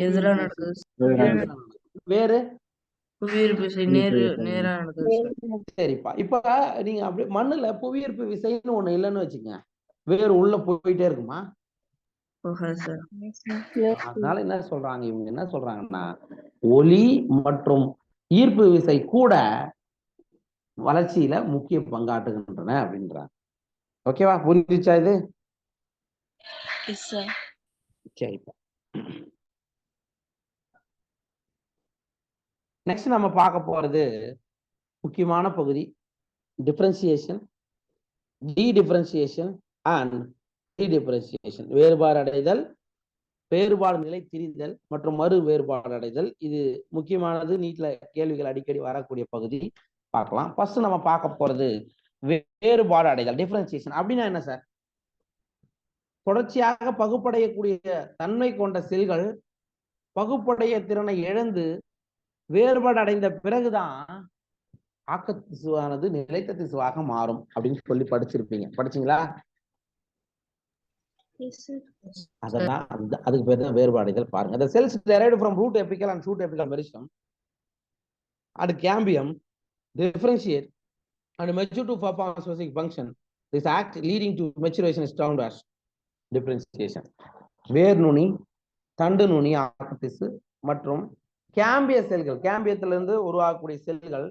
எதிரா நடக்குது. வேறு புவியீர்ப்பு விசை நேரா நடக்குது சார். சரிப்பா. இப்ப நீங்க அப்படி மண்ணுல புவியீர்ப்பு விசைன்னு ஒண்ணு இல்லைன்னு வச்சுக்கோங்க, வேறு உள்ள போயிட்டே இருக்குமா? சார். அதனால என்ன சொல்றாங்க, இவங்க என்ன சொல்றாங்கன்னா ஒளி மற்றும் ஈர்ப்பு விசை கூட வளர்ச்சியில முக்கிய பங்காற்றுகின்றன அப்படின்றாங்க. ஓகேவா? புரிஞ்சுச்சா இது? Yes, sir. சரிப்பா. நெக்ஸ்ட் நம்ம பார்க்க போறது முக்கியமான பகுதி, டிஃபரன்சியேஷன், டிடிஃபரன்சியேஷன் அண்ட் ரீடிஃபரன்சியேஷன். வேறுபாடு அடைதல், வேறுபாடு நிலை திரிதல் மற்றும் மறு வேறுபாடு அடைதல். இது முக்கியமானது, நீட்ல கேள்விகள் அடிக்கடி வரக்கூடிய பகுதி. பார்க்கலாம். ஃபர்ஸ்ட் நம்ம பார்க்க போறது வேறுபாடு அடைதல், டிஃபரன்சியேஷன். அப்படின்னா என்ன சார்? தொடர்ச்சியாக பகுப்படையக்கூடிய தன்மை கொண்ட செல்கள் பகுப்படைய திறனை இழந்து வேறுபாடு அடைந்த பிறகுதான் ஆக்க திசுவானது நிலைத்த திசுவாக மாறும் அப்படின்னு சொல்லி படிச்சிருப்பீங்க. படிச்சீங்களா? Yes, sir. அதெல்லாம் அதுக்கு பேர் தான் வேறுபாடுகள். பாருங்க. The cells derived from root apical and shoot apical meristem and cambium differentiate and mature to perform specific function. This act leading to maturation is termed as differentiation. வேர் நுனி, தண்டு நுனி ஆக்க திசு மற்றும் கேம்பிய செல்கள், கேம்பியத்திலிருந்து உருவாகக்கூடிய செல்கள்,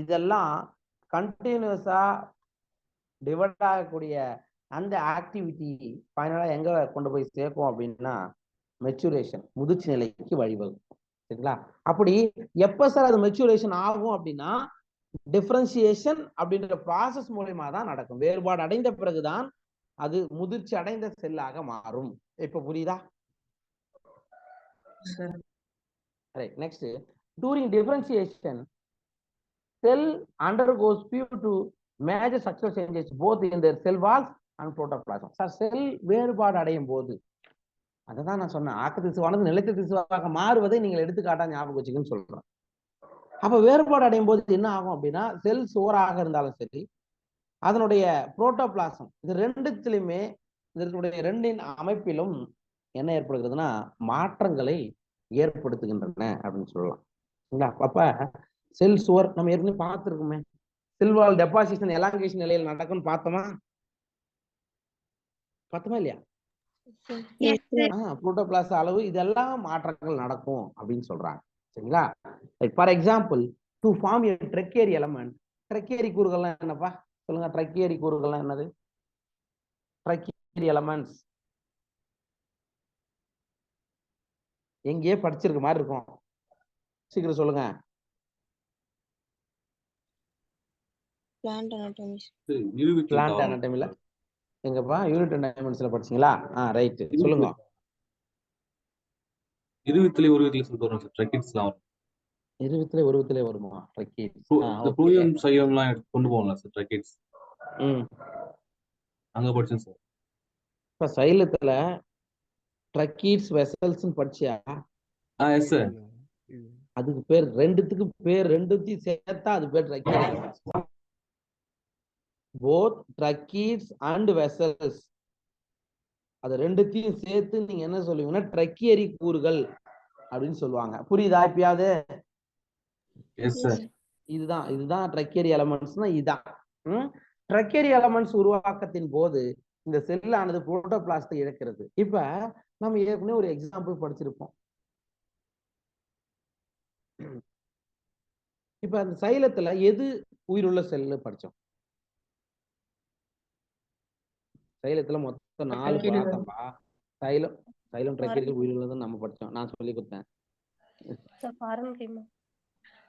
இதெல்லாம் கண்டினியூஸா டிவைட் ஆகக்கூடிய அந்த ஆக்டிவிட்டி ஃபைனலா எங்க கொண்டு போய் சேர்க்கும் அப்படின்னா மெச்சுரேஷன், முதிர்ச்சி நிலைக்கு வழிவகுக்கும். சரிங்களா? அப்படி எப்ப சார் அது மெச்சுரேஷன் ஆகும் அப்படின்னா டிஃபரன்சியேஷன் அப்படின்ற ப்ராசஸ் மூலமா தான் நடக்கும். வேறுபாடு அடைந்த பிறகுதான் அது முதிர்ச்சி அடைந்த செல்லாக மாறும். இப்ப புரியுதா? Right. Next, during differentiation, cell undergoes few to major structural changes both in their cell walls and protoplasm. Sir, cell வேறுபாடு அடையும் போது, அததான் நான் சொன்னேன், ஆக்க திசுவானது நிலைத்த திசுவாக மாறுவதை நீங்கள் எடுத்துக்காட்டா ஞாபகம் வச்சுக்கன்னு சொல்றேன். அப்ப வேறுபாடு அடையும் போது என்ன ஆகும் அப்படின்னா, செல் சுவராக இருந்தாலும் சரி, அதனுடைய புரோட்டோபிளாசம், இது ரெண்டுத்திலுமே, இதனுடைய ரெண்டின் அமைப்பிலும் என்ன ஏற்படுகிறதுனா மாற்றங்களை ஏற்படுத்துகின்றன அப்படின்னு சொல்லலாம். அப்ப செல் சுவர் நம்ம ஏற்கனவே பார்த்துருக்கோமே, செல்வால் டெபாசிஷன் எலாங்கேஷன் நிலையில் நடக்கும்னு பார்த்தோமா இல்லையா? புரோட்டோபிளாச அளவு இதெல்லாம் மாற்றங்கள் நடக்கும் அப்படின்னு சொல்றாங்க. சரிங்களா? For example, to form a tracheary element. Tracheary கூறுகள்லாம் என்னப்பா சொல்லுங்க? ட்ரெக்கேரி கூறுகள்லாம் என்னது? ட்ரெக்கேரி எலமெண்ட்ஸ் எங்கேயே படிச்சிருக்க மாதிரி இருக்கும், சீக்கிரம் சொல்லுங்க. Plant anatomy. பிளான்ட் அனாட்டமில எங்கப்பா? யூனிட் அண்ட் டைமென்ஷன்ல படிச்சீங்களா? ரைட், சொல்லுங்க. இருபத்திலே ஒரு விதத்துல சொல்றோம் சார். ட்ரெக்கிட்ஸ்லாம் வரும். இருபத்திலே உருவத்திலே வருமா? ட்ரெக்கேரி. இந்த புளியம் சைவம்லாம் கொண்டு போகலாம் சார். ட்ரெக்கிட்ஸ் அங்க படிச்சேன் சார். இப்ப சைலத்துல ட்ரக்கீட்ஸ் வெசல்ஸ் படிச்சியா? Yes sir. அதுக்கு பேர் ரெண்டுத்துக்கும் பேர் ரெண்டுத்தையும் சேர்த்தா அது பேர் tracheid. Both tracheids and vessels அது ரெண்டுத்தையும் சேர்த்து நீங்க என்ன சொல்லுவீங்கன்னா ட்ரக்கியரி கூறுகள் அப்படின்னு சொல்லுவாங்க. புரியுதா இப்பயாவது? Yes sir. இதுதான் ட்ரக்கியரி எலமெண்ட்ஸ்னா இதான். ட்ரக்கியரி எலமெண்ட்ஸ் உருவாக்கத்தின் போது இந்த செல்லானது புரோட்டோபிளாஸ்டை இழக்கிறது. இப்ப நம்ம ஏற்கனவே ஒரு எக்ஸாம்பிள் படிச்சிருப்போம். இப்ப அந்த சைலத்துல எது உயிருள்ள செல்லு படிச்சோம்? சைலத்துல மொத்தம் 4 பார்த்தோம்பா. சைலம் ட்ரக்கீரிகள் உயிருள்ளதுன்னு நம்ம படிச்சோம். நான் சொல்லி கொடுத்தேன்.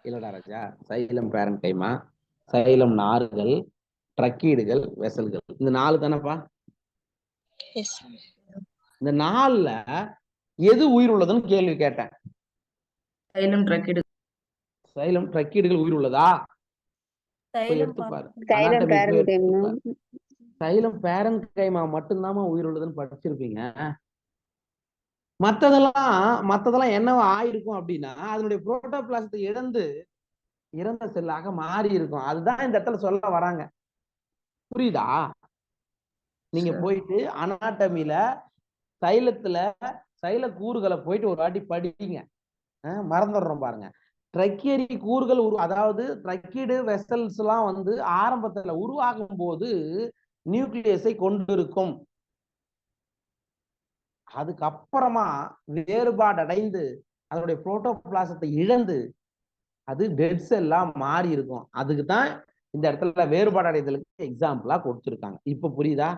இல்லடா ராஜா, சைலம் பேரன்கைமா, சைலம் நார்கள், ட்ரக்கீடுகள், வெசல்கள், இந்த 4 தானப்பா. இந்த 4ல எது உயிர் உள்ளதுன்னு கேள்வி கேட்டேன். சைலம் ட்ரக்கீடுகள் உயிர் உள்ளதா? எடுத்து பாரு. சைலம் பேரன்கைமா மட்டும்தான் உயிர் உள்ளதுன்னு படிச்சிருப்பீங்க. மத்ததெல்லாம் என்னவா ஆயிருக்கும் அப்படின்னா அதனுடைய புரோட்டோபிளாஸ்டை இறந்த செல்லாக மாறி இருக்கும். அதுதான் இந்த இடத்துல சொல்ல வராங்க. புரியுதா? நீங்க போயிட்டு அனாட்டமில சைல கூறுகளை போயிட்டு ஒரு வாட்டி படிங்க. மறந்துடுறோம் பாருங்க. ட்ரக்கியரி கூறுகள் அதாவது ட்ரக்கீடு வெசல்ஸ் எல்லாம் ஆரம்பத்துல உருவாகும் போது நியூக்ளியஸை கொண்டிருக்கும். அதுக்கப்புறமா வேறுபாடு அடைந்து அதனுடைய புரோட்டோபிளாசத்தை இழந்து அது டெட் செல்லா மாறி இருக்கும். அதுக்குதான் இந்த இடத்துல வேறுபாடு அடைதலுக்கு எக்ஸாம்பிளா கொடுத்திருக்காங்க. இப்ப புரியுதா?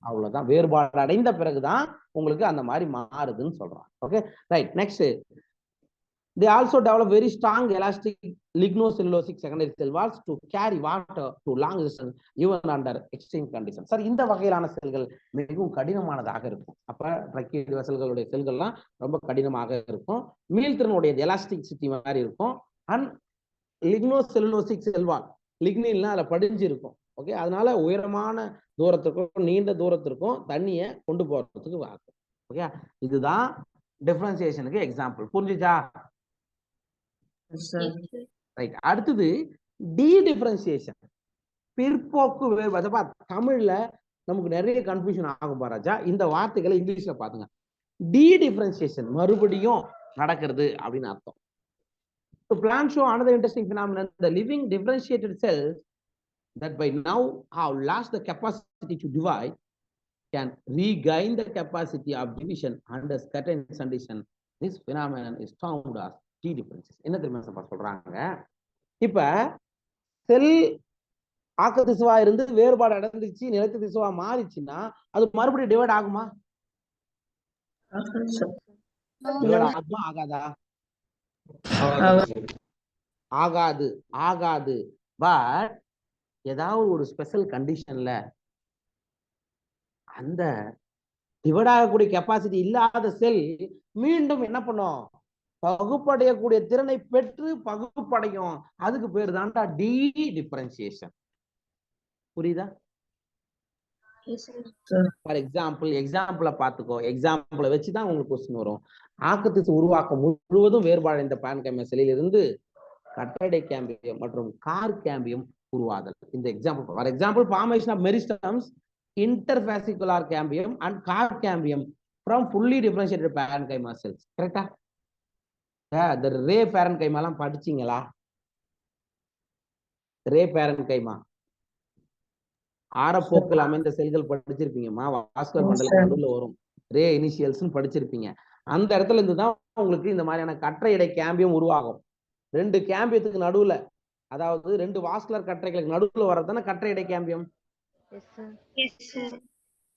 அவ்வளவுதான். வேறுபாடு அடைந்த பிறகுதான் உங்களுக்கு அந்த மாதிரி மாறுதுன்னு சொல்றாங்க. Okay, right. Next, they also develop very strong elastic lignocellulosic secondary cell walls to carry water to long distance even under extreme conditions. Sir, இந்த வகையிலான செல்கள் மிகவும் கடினமானதாக இருக்கும். அப்ப ட்ரக்கீடு வெசல்களுடைய செல்கள்லாம் ரொம்ப கடினமாக இருக்கும். மீள்திறனுடைய எலாஸ்டிசிட்டி மாதிரி இருக்கும். அண்ட் லிக்னோசெல்லுலோசிக் செல் வால், லிக்னின்லாம் அதுல படிஞ்சு இருக்கும். ஓகே, அதனால உயரமான தூரத்திற்கும் நீண்ட தூரத்திற்கும் தண்ணியை கொண்டு போறதுக்கு வாக்கும். ஓகே, இதுதான் டிஃபரன்சியேஷனுக்கு எக்ஸாம்பிள். புரிஞ்சுச்சா? ரைட். அடுத்தது டி டிஃபரன்சியேஷன், பிற்போக்கு வேறுபாடு. தமிழ்ல நமக்கு நிறைய கன்ஃபியூஷன் ஆகும் பாராஜா. இந்த வார்த்தைகளை இங்கிலீஷ்ல பாத்துங்க. டி டிஃபரன்சியேஷன் மறுபடியும் நடக்கிறது அப்படின்னு அர்த்தம். So plants show another interesting phenomenon. The living differentiated cells that by now have lost the capacity to divide can regain the capacity of division under certain conditions. This phenomenon is termed as D differences. என்ன தெரியுமா சொல்றாங்க? இப்ப செல் ஆக்க திசுவா இருந்து வேறுபாடு அடைந்துச்சு, நிலைத்த திசுவா மாறிச்சுன்னா அது மறுபடியும் டிவைட் ஆகுமா? ஆகாதா? ஆகாது. பட் ஏதாவது ஒரு ஸ்பெஷல் கண்டிஷன்ல அந்த டிவைட் ஆகக்கூடிய கெப்பாசிட்டி இல்லாத செல் மீண்டும் என்ன பண்ணும்? பகுப்படையக்கூடிய திறனை பெற்று பகுப்படையும். அதுக்கு பேர் தான்டா டி டிஃபரன்சியேஷன். புரியுதா? ஃபார் எக்ஸாம்பிள் பாத்துக்கோ. எக்ஸாம்பிளை வச்சுதான் உங்களுக்கு கொஸ்டின் வரும். ஆக்கத்திசு உருவாக்கம் முழுவதும் வேறுபாடு பான்கைமா செல்லில் இருந்து கட்டடை கேம்பியம் மற்றும் கார் கேம்பியம் உருவாதல். இந்த example, for example, formation of meristems, interfascicular cambium and cork cambium from fully differentiated parenchyma cells. கரெக்டா? இந்த ரே பேரன்கைமா எல்லாம் படிச்சீங்களா? ரே பேரன்கைமா ஆரப்போக்கில் அமைந்த செல்கள் படிச்சிருப்பீங்கம்மா. வாஸ்குலர் மண்டலுக்கு நடுவுல வரும். ரே இனிஷியல்ஸ் படிச்சிருப்பீங்க. அந்த இடத்துல இருந்து தான் உங்களுக்கு இந்த மாதிரியான கற்றை இடை கேம்பியம் உருவாகும். 2 கேம்பியத்துக்கு நடுவுல, அதாவது 2 வாஸ்குலர் கற்றைகளுக்கு நடுவுல வர்றதுதானே கற்றை இடை கேம்பியம்.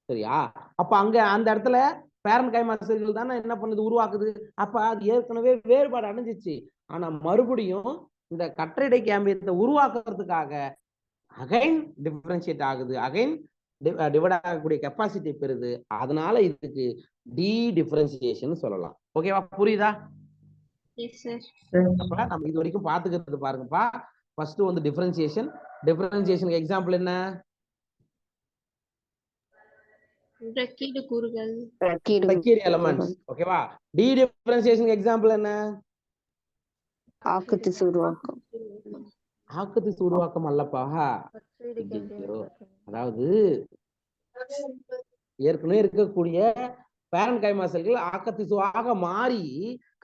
சரியா? அப்ப அங்க அந்த இடத்துல பேரன் கைமா செல்கள் தானே என்ன பண்ணுது, உருவாக்குது. அப்ப அது ஏற்கனவே வேறுபாடு அடைஞ்சிச்சு. ஆனா மறுபடியும் இந்த கற்றைடை கேம்பியத்தை உருவாக்குறதுக்காக அகைன் டிஃபரன்ஷியேட் ஆகுது, அகைன் டிவைட் ஆகக்கூடிய கெப்பாசிட்டி பெறுது. அதனால இதுக்கு டி டிஃபரன்சியேஷன் சொல்லலாம். ஓகேவா? புரியுதா? அப்ப நம்ம இது வரைக்கும் பாத்துக்கிறது பாருங்கப்பா. ஃபர்ஸ்ட் வந்து டிஃபரன்சியேஷன். டிஃபரன்சியேஷனுக்கு எக்ஸாம்பிள் என்ன? ரக்கீடு கூறுகள். ரக்கீடு எலிமெண்ட்ஸ். ஓகேவா? டி டிஃபரன்சியேஷனுக்கு எக்ஸாம்பிள் என்ன? ஆக்கத்திசு உருவாக்கம். ஆக்கத்திசு உருவாக்கம் அல்லப்பா. அதாவது ஏற்கனவே இருக்கக்கூடிய பேரன் கைமா செல்கள் ஆக்கத்திசுவாக மாறி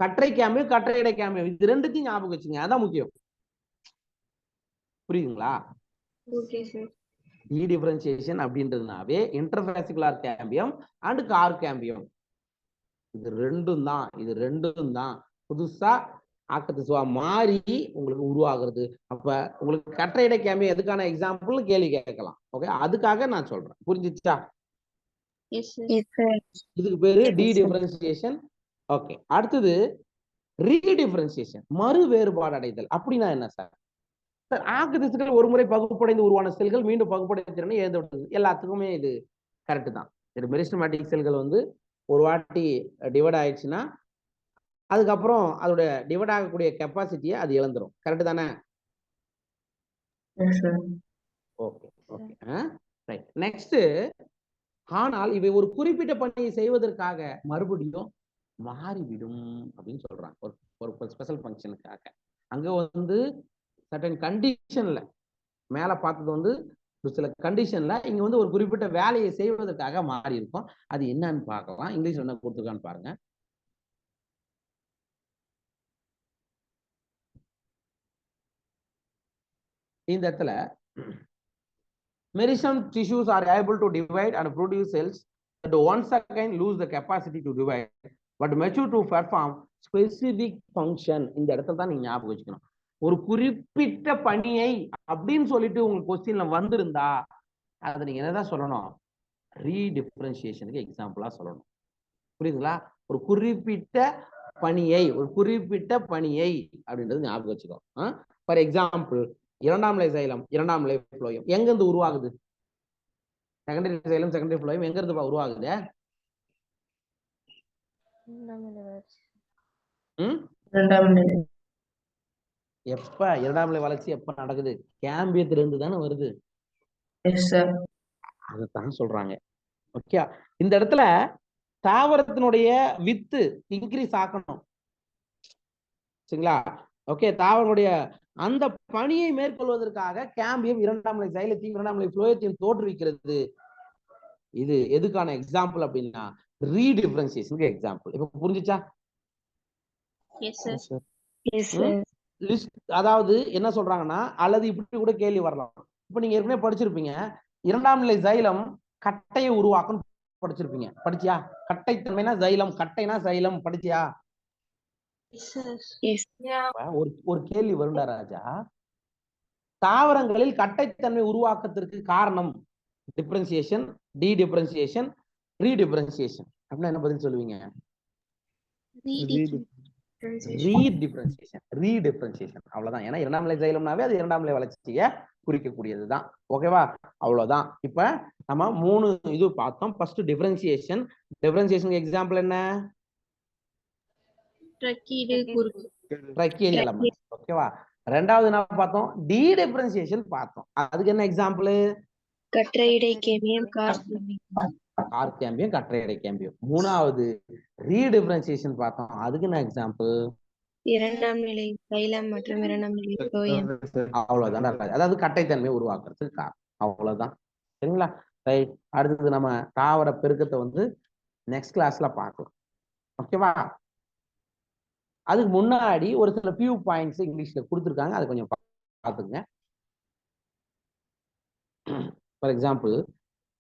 கற்றை கேம்பியம் கற்றை இடை கேம்பியம் இது ரெண்டுத்தையும் ஞாபகம் வச்சுங்க. அதான் முக்கியம். புரியுதுங்களா? டி டிஃபரன்சியேஷன் அப்படின்றதுனாவே interfascicular cambium and cork cambium இது ரெண்டும் தான் புதுசா ஆக்கத்திசுவா மாறி உங்களுக்கு உருவாகிறது. அப்ப உங்களுக்கு கற்றை இடை கேம்பியம் எதுக்கான எக்ஸாம்பிள் கேள்வி கேட்கலாம். ஓகே, அதுக்காக நான் சொல்றேன். புரிஞ்சிச்சா? இதுக்கு பேரு டி டிஃபரன்சியேஷன். ஓகே, அடுத்தது ரீடிஃபரன்சியேஷன், மறு வேறுபாடு அடைதல். அப்படின்னா என்ன சார்? ஆக்கத்திசுகள் ஒரு முறை பகுப்படைந்து உருவான செல்கள் மீண்டும் பகுப்படைந்த திறனை இழந்து விட்டது. எல்லாத்துக்குமே இது கரெக்ட் தான். இது மெரிஸ்டமேட்டிக் செல்கள் வந்து ஒரு வாட்டி டிவைட் ஆயிடுச்சுன்னா அதுக்கப்புறம் அதோட டிவைட் ஆகக்கூடிய கெப்பாசிட்டியை அது இழந்துரும். கரெக்ட் தானே? Okay okay right. நெக்ஸ்ட், ஆனால் இவை ஒரு குறிப்பிட்ட பணியை செய்வதற்காக மறுபடியும் மாறிவிடும் அப்படின்னு சொல்றாங்க. ஒரு ஸ்பெஷல் ஃபங்க்ஷனுக்காக. அங்க வந்து சர்டன் கண்டிஷன்ல மேல பார்த்தது வந்து ஒரு சில கண்டிஷன்ல இங்க வந்து ஒரு குறிப்பிட்ட வேலையை செய்வதற்காக மாறி இருக்கும். அது என்னன்னு பார்க்கலாம். இங்கிலீஷ்ல என்ன கொடுத்துருக்கான்னு பாருங்க. இந்த இடத்துல meristem tissues are able to divide and produce cells that once again lose the capacity to divide but mature to perform specific function. இந்த இடத்துல தான் நீங்க ஞாபகம் வச்சுக்கணும். ஒரு குறிப்பிட்ட பணியை அப்படின்னு சொல்லிட்டு உங்களுக்கு கொஸ்டின்ல வந்திருந்தா அதை நீங்க என்னதான் சொல்லணும்? ரீடிஃபரன்சியேஷனுக்கு எக்ஸாம்பிளா சொல்லணும். புரியுதுங்களா? ஒரு குறிப்பிட்ட பணியை அப்படின்றது ஞாபகம் வச்சுக்கோ. ஃபார் எக்ஸாம்பிள், இரண்டாம் நிலை சைலம், இரண்டாம் நிலை ஃப்ளோயம் எங்க இருந்து உருவாகுது? செகண்டரி சைலம், செகண்டரி ஃப்ளோயம் எங்க இருந்து உருவாகுது? எப்ப இரண்டாம் நிலை வளர்ச்சி எப்ப நடக்குது? கேம்பியத்துல இருந்து தானே வருது. அதான் சொல்றாங்க. ஓகே, இந்த இடத்துல தாவரத்தினுடைய வித்து இன்க்ரீஸ் ஆக்கணும். சரிங்களா? ஓகே, தாவரனுடைய அந்த பணியை மேற்கொள்வதற்காக கேம்பியம் இரண்டாம் நிலை சைலத்தையும் இரண்டாம் நிலை ஃப்ளோயத்தையும் தோற்றுவிக்கிறது. இது எதுக்கான எக்ஸாம்பிள் அப்படின்னா ரீடிஃபரன்சியேஷனுக்கு எக்ஸாம்பிள். இப்ப புரிஞ்சுச்சா? அதாவது என்ன சொல்றாங்கன்னா, அல்லது இப்படி கூட கேள்வி வரலாம். இப்ப நீங்க ஏற்கனவே படிச்சிருப்பீங்க, இரண்டாம் நிலை சைலம் கட்டையை உருவாக்கும் படிச்சிருப்பீங்க. படிச்சியா? கட்டைத்தன்மைனா சைலம், கட்டைனா சைலம். படிச்சியா? ஒரு கேள்வி வருண்டா ராஜா, தாவரங்களில் கட்டைத்தன்மை உருவாக்கத்திற்கு காரணம் டிஃபரன்சியேஷன், டி டிஃபரன்சியேஷன், ரீடிஃபரன்சியேஷன் அப்படின்னா என்ன பதில் சொல்லுவீங்க? ரீடிஃபரன்சியேஷன். அவ்வளவுதான். ஏன்னா இரண்டாம் நிலை சைலம்னாவே அது இரண்டாம் நிலை வளர்ச்சியை குறிக்கக்கூடியதுதான். ஓகேவா? அவ்வளவுதான். இப்ப நம்ம 3 இது பார்த்தோம். First differentiation. டிஃபரன்சியேஷனுக்கு எக்ஸாம்பிள் என்ன? ட்ரக்கீடு எலிமெண்ட். ஓகேவா? ரெண்டாவது என்ன பார்த்தோம்? டி டிஃபரன்சியேஷன் பார்த்தோம். அதுக்கு என்ன எக்ஸாம்பிள்? கற்றை இடை கேம்பியம், கார் கேம்பியம், கற்றை இடை கேம்பியம். மூணாவது ரீடிஃபரன்சியேஷன் பார்த்தோம். அதுக்கு என்ன எக்ஸாம்பிள்? இரண்டாம் நிலை சைலம் மற்றும் இரண்டாம் நிலை ஃப்ளோயம். அவ்வளவுதான். அதாவது கட்டைத்தன்மை உருவாக்குறதுக்கு காரணம். அவ்வளவுதான். சரிங்களா? ரைட். அடுத்தது நம்ம தாவர பெருக்கத்தை வந்து நெக்ஸ்ட் கிளாஸ்ல பார்க்கலாம். ஓகேவா? அதுக்கு முன்னாடி ஒரு சில ஃபியூ பாயிண்ட்ஸ் இங்கிலீஷ்ல கொடுத்துருக்காங்க, அது கொஞ்சம் பார்த்துங்க. ஃபார் எக்ஸாம்பிள்,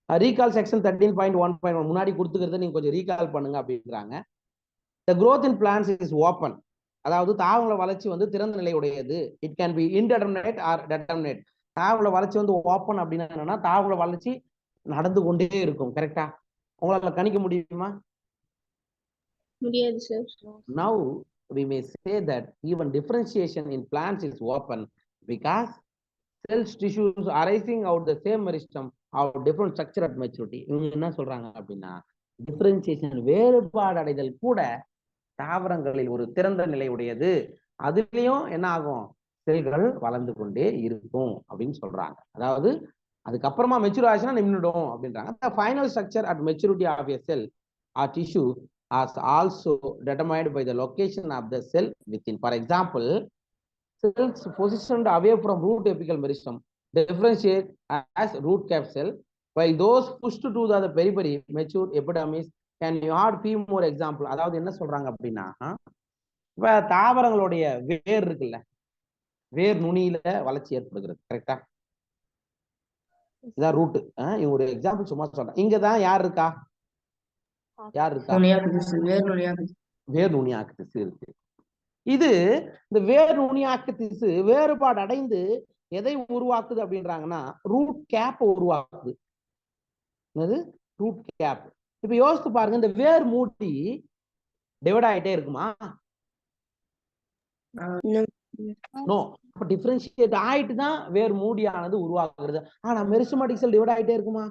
ரீகால் செக்ஷன் 13.1.1 முன்னாடி கொடுத்துக்கிறத நீங்க கொஞ்சம் ரீகால் பண்ணுங்க அப்படின்றாங்க. The growth in plants is open. அதாவது தாவர வளர்ச்சி வந்து திறந்த நிலையுடையது. It can be indeterminate or determinate. தாவர வளர்ச்சி வந்து ஓப்பன் அப்படின்னா என்னன்னா தாவர வளர்ச்சி நடந்து கொண்டே இருக்கும். கரெக்டா? உங்களால கணிக்க முடியுமா? முடியாது sir. Now we may say that even differentiation in plants is open because cells tissues arising out the same meristem have different structure at maturity. இவங்க என்ன சொல்றாங்க அப்படின்னா டிஃபரன்சியேஷன் வேறுபாடு அடைதல் கூட தாவரங்களில் ஒரு திறந்த நிலை உடையது. அதுலயும் என்ன ஆகும்? செல்கள் வளர்ந்து கொண்டே இருக்கும் அப்படின்னு சொல்றாங்க. அதாவது அதுக்கப்புறமா மெச்சூர் ஆச்சுன்னா நின்றுடும் அப்படின்றாங்க. The final structure at maturity of a cell or tissue is also determined by the location of the cell within. For example, cells positioned away from root apical meristem differentiate as root cap cell, while those pushed to the periphery mature epidermis. Can you add few more example? அதாவது என்ன சொல்றாங்க அப்படின்னா இப்ப தாவரங்களுடைய வேர் இருக்குல்ல, வேர் நுனியில வளர்ச்சி ஏற்படுகிறது. கரெக்டா? இதான் ரூட். இவங்க ஒரு எக்ஸாம்பிள் சும்மா சொல்றேன். இங்கதான் யார் இருக்கா? யார் இருக்கா? வேர் நுனியாக்கு திசு இருக்கு. இது இந்த வேர் நுனியாக்கு திசு வேறுபாடு அடைந்து எதை உருவாக்குது அப்படின்றாங்கன்னா ரூட் கேப் உருவாக்குது. என்னது? Root cap. இப்ப யோசித்து பாருங்க, இந்த வேர் மூடி டிவைட் ஆயிட்டே இருக்குமா? நோ. அப்ப டிஃபரன்ஷியேட் ஆயிட்டு தான் வேர் மூடியானது உருவாக்குறது. ஆனா மெரிஸ்டமேட்டிக் செல் டிவைட் ஆயிட்டே இருக்குமா?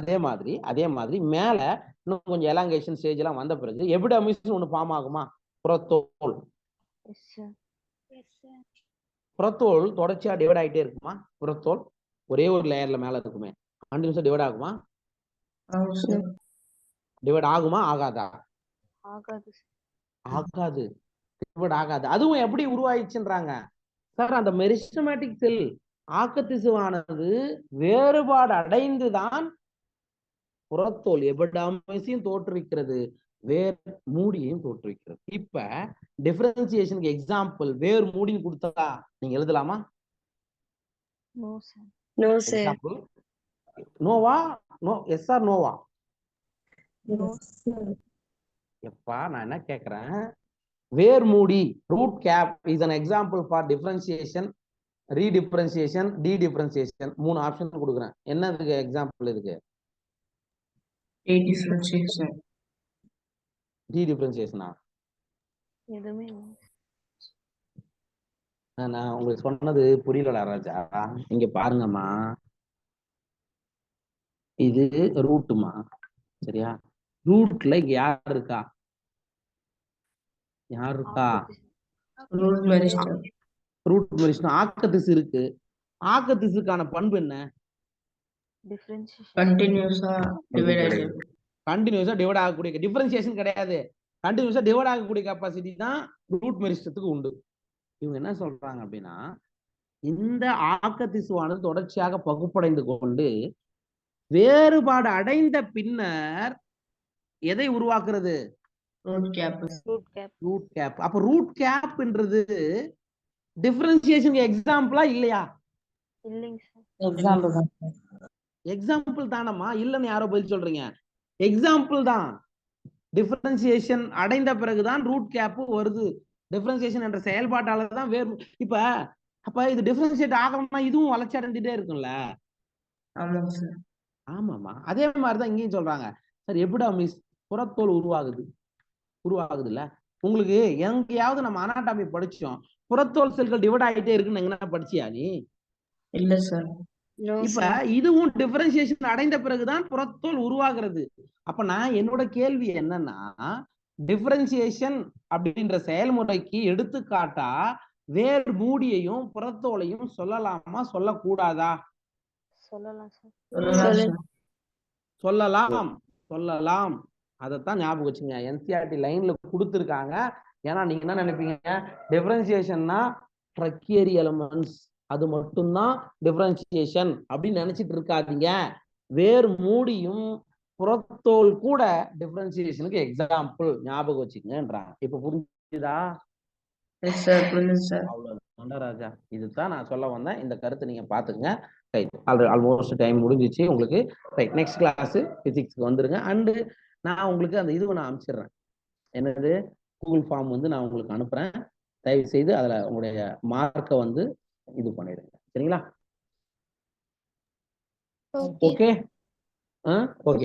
அதே மாதிரி மேல இன்னும் கொஞ்சம் எலாங்கேஷன் ஸ்டேஜ் எல்லாம் வந்த பிறகு எபிடர்மிஸ் ஒண்ணு ஃபார்ம் ஆகுமா? புறத்தோல். புறத்தோல் தொடர்ச்சியா டிவைட் ஆயிட்டே இருக்குமா? புறத்தோல் ஒரே ஒரு லேயர்ல மேல இருக்குமே, கண்டினியூஸா டிவைட் ஆகுமா? டிவைட் ஆகுமா? ஆகாதா? ஆகாது. டிவைட் ஆகாது. அதுவும் எப்படி உருவாயிச்சுன்றாங்க சார்? அந்த மெரிஸ்டமேட்டிக் செல் ஆக்கத்திசுவானது வேறுபாடு அடைந்துதான் புறத்தோல் எபிடர்மிஸையும் தோற்றுவிக்கிறது, வேர் மூடியையும் தோற்றுவிக்கிறது. இப்ப டிஃபரன்சியேஷனுக்கு எக்ஸாம்பிள் வேர் மூடின்னு கொடுத்தா நீங்க எழுதலாமா? No sir. நோவா? நோ. எஸ் ஆர் நோவா? எப்பா நான் என்ன கேக்குறேன், வேர் மூடி root cap is an example for differentiation, redifferentiation, dedifferentiation. 3 option கொடுக்குறேன். என்னதுக்கு எக்ஸாம்பிள் இருக்கு? dedifferentiation-ஆ? எதுவுமே நான் உங்களுக்கு சொன்னது புரியலடா ராஜா. இங்க பாருங்கம்மா, இது ரூட்டுமா, சரியா? ரூட்ல இங்க யார் இருக்கா? யார் இருக்கா? Root meristem. ஆக்கத்திசு இருக்கு. ஆக்கத்திசுக்கான பண்பு என்ன? கண்டினியூஸா டிவைட் ஆகக்கூடிய, டிஃபரன்சியேஷன் கிடையாது, கண்டினியூஸா டிவைட் ஆகக்கூடிய கெப்பாசிட்டி தான் ரூட் மெரிஸ்டத்துக்கு உண்டு. இவங்க என்ன சொல்றாங்க அப்படின்னா இந்த ஆக்கத்திசுவானது தொடர்ச்சியாக பகுப்படைந்து கொண்டு வேறுபாடு அடைந்த பின்னர் எதை உருவாக்குறது? Root cap. அப்ப ரூட் கேப்ன்றது டிஃபரன்சியேஷன் எக்ஸாம்பிளா இல்லையா? எக்ஸாம்பிள் தானம்மா. இல்லன்னு யாரோ பதில் சொல்றீங்க. எக்ஸாம்பிள் தான். டிஃபரன்சியேஷன் அடைந்த பிறகுதான் ரூட் கேப் வருது. டிஃபரன்சியேஷன் என்ற செயல்பாட்டால தான் வேறு. இப்ப அப்ப இது டிஃபரன்சியேட் ஆகணும்னா இதுவும் வளர்ச்சி அடைந்துட்டே இருக்கும்ல? ஆமாமா. அதே மாதிரிதான் இங்கேயும் சொல்றாங்க சார். எபிடர்மிஸ் புறத்தோல் உருவாகுது இல்ல? உங்களுக்கு எங்கேயாவது நம்ம அனாட்டமி படிச்சோம் புறத்தோல் செல்கள் டிவைட் ஆகிட்டே இருக்குன்னு எங்கன்னா படிச்சியா நீ? இல்ல சார். இப்ப இதுவும் டிஃபரன்சியேஷன் அடைந்த பிறகுதான் புறத்தோல் உருவாகிறது. அப்ப நான் என்னோட கேள்வி என்னன்னா டிஃபரன்சியேஷன் அப்படின்ற செயல்முறைக்கு எடுத்துக்காட்டா வேர் மூடியையும் புறத்தோலையும் சொல்லலாமா சொல்லக்கூடாதா? சொல்லலாம். அதைத்தான் ஞாபகம் வச்சுங்க. என்சிஆர்டி லைன்ல கொடுத்துருக்காங்க. ஏன்னா நீங்க என்ன நினைப்பீங்க, டிஃபரன்சியேஷன்னா ட்ரக்கியரி எலிமெண்ட்ஸ் அது மட்டும்தான் டிஃபரன்சியேஷன் அப்படின்னு நினைச்சிட்டு இருக்காதீங்க. வேர் மூடியும் புறத்தோல் கூட டிஃபரன்சியேஷனுக்கு எக்ஸாம்பிள். ஞாபகம் வச்சுக்கங்கன்றாங்க. இப்ப புரிஞ்சுதா? அவ்வளவு ராஜா. இதுதான் நான் சொல்ல வந்தேன். இந்த கருத்தை நீங்க பாத்துங்க. ரைட். ஆல்மோஸ்ட் டைம் முடிஞ்சிச்சு உங்களுக்கு. ரைட். நெக்ஸ்ட் கிளாஸ் பிசிக்ஸ்க்கு வந்துருங்க. அண்ட் நான் உங்களுக்கு அந்த இதுவை நான் அனுப்பிச்சிடுறேன். என்னது கூகுள் ஃபார்ம் வந்து நான் உங்களுக்கு அனுப்புறேன். தயவு செய்து அதுல உங்களுடைய மார்க்கை வந்து இது பண்ணிடுங்க. சரிங்களா? Okay okay. ஓகே.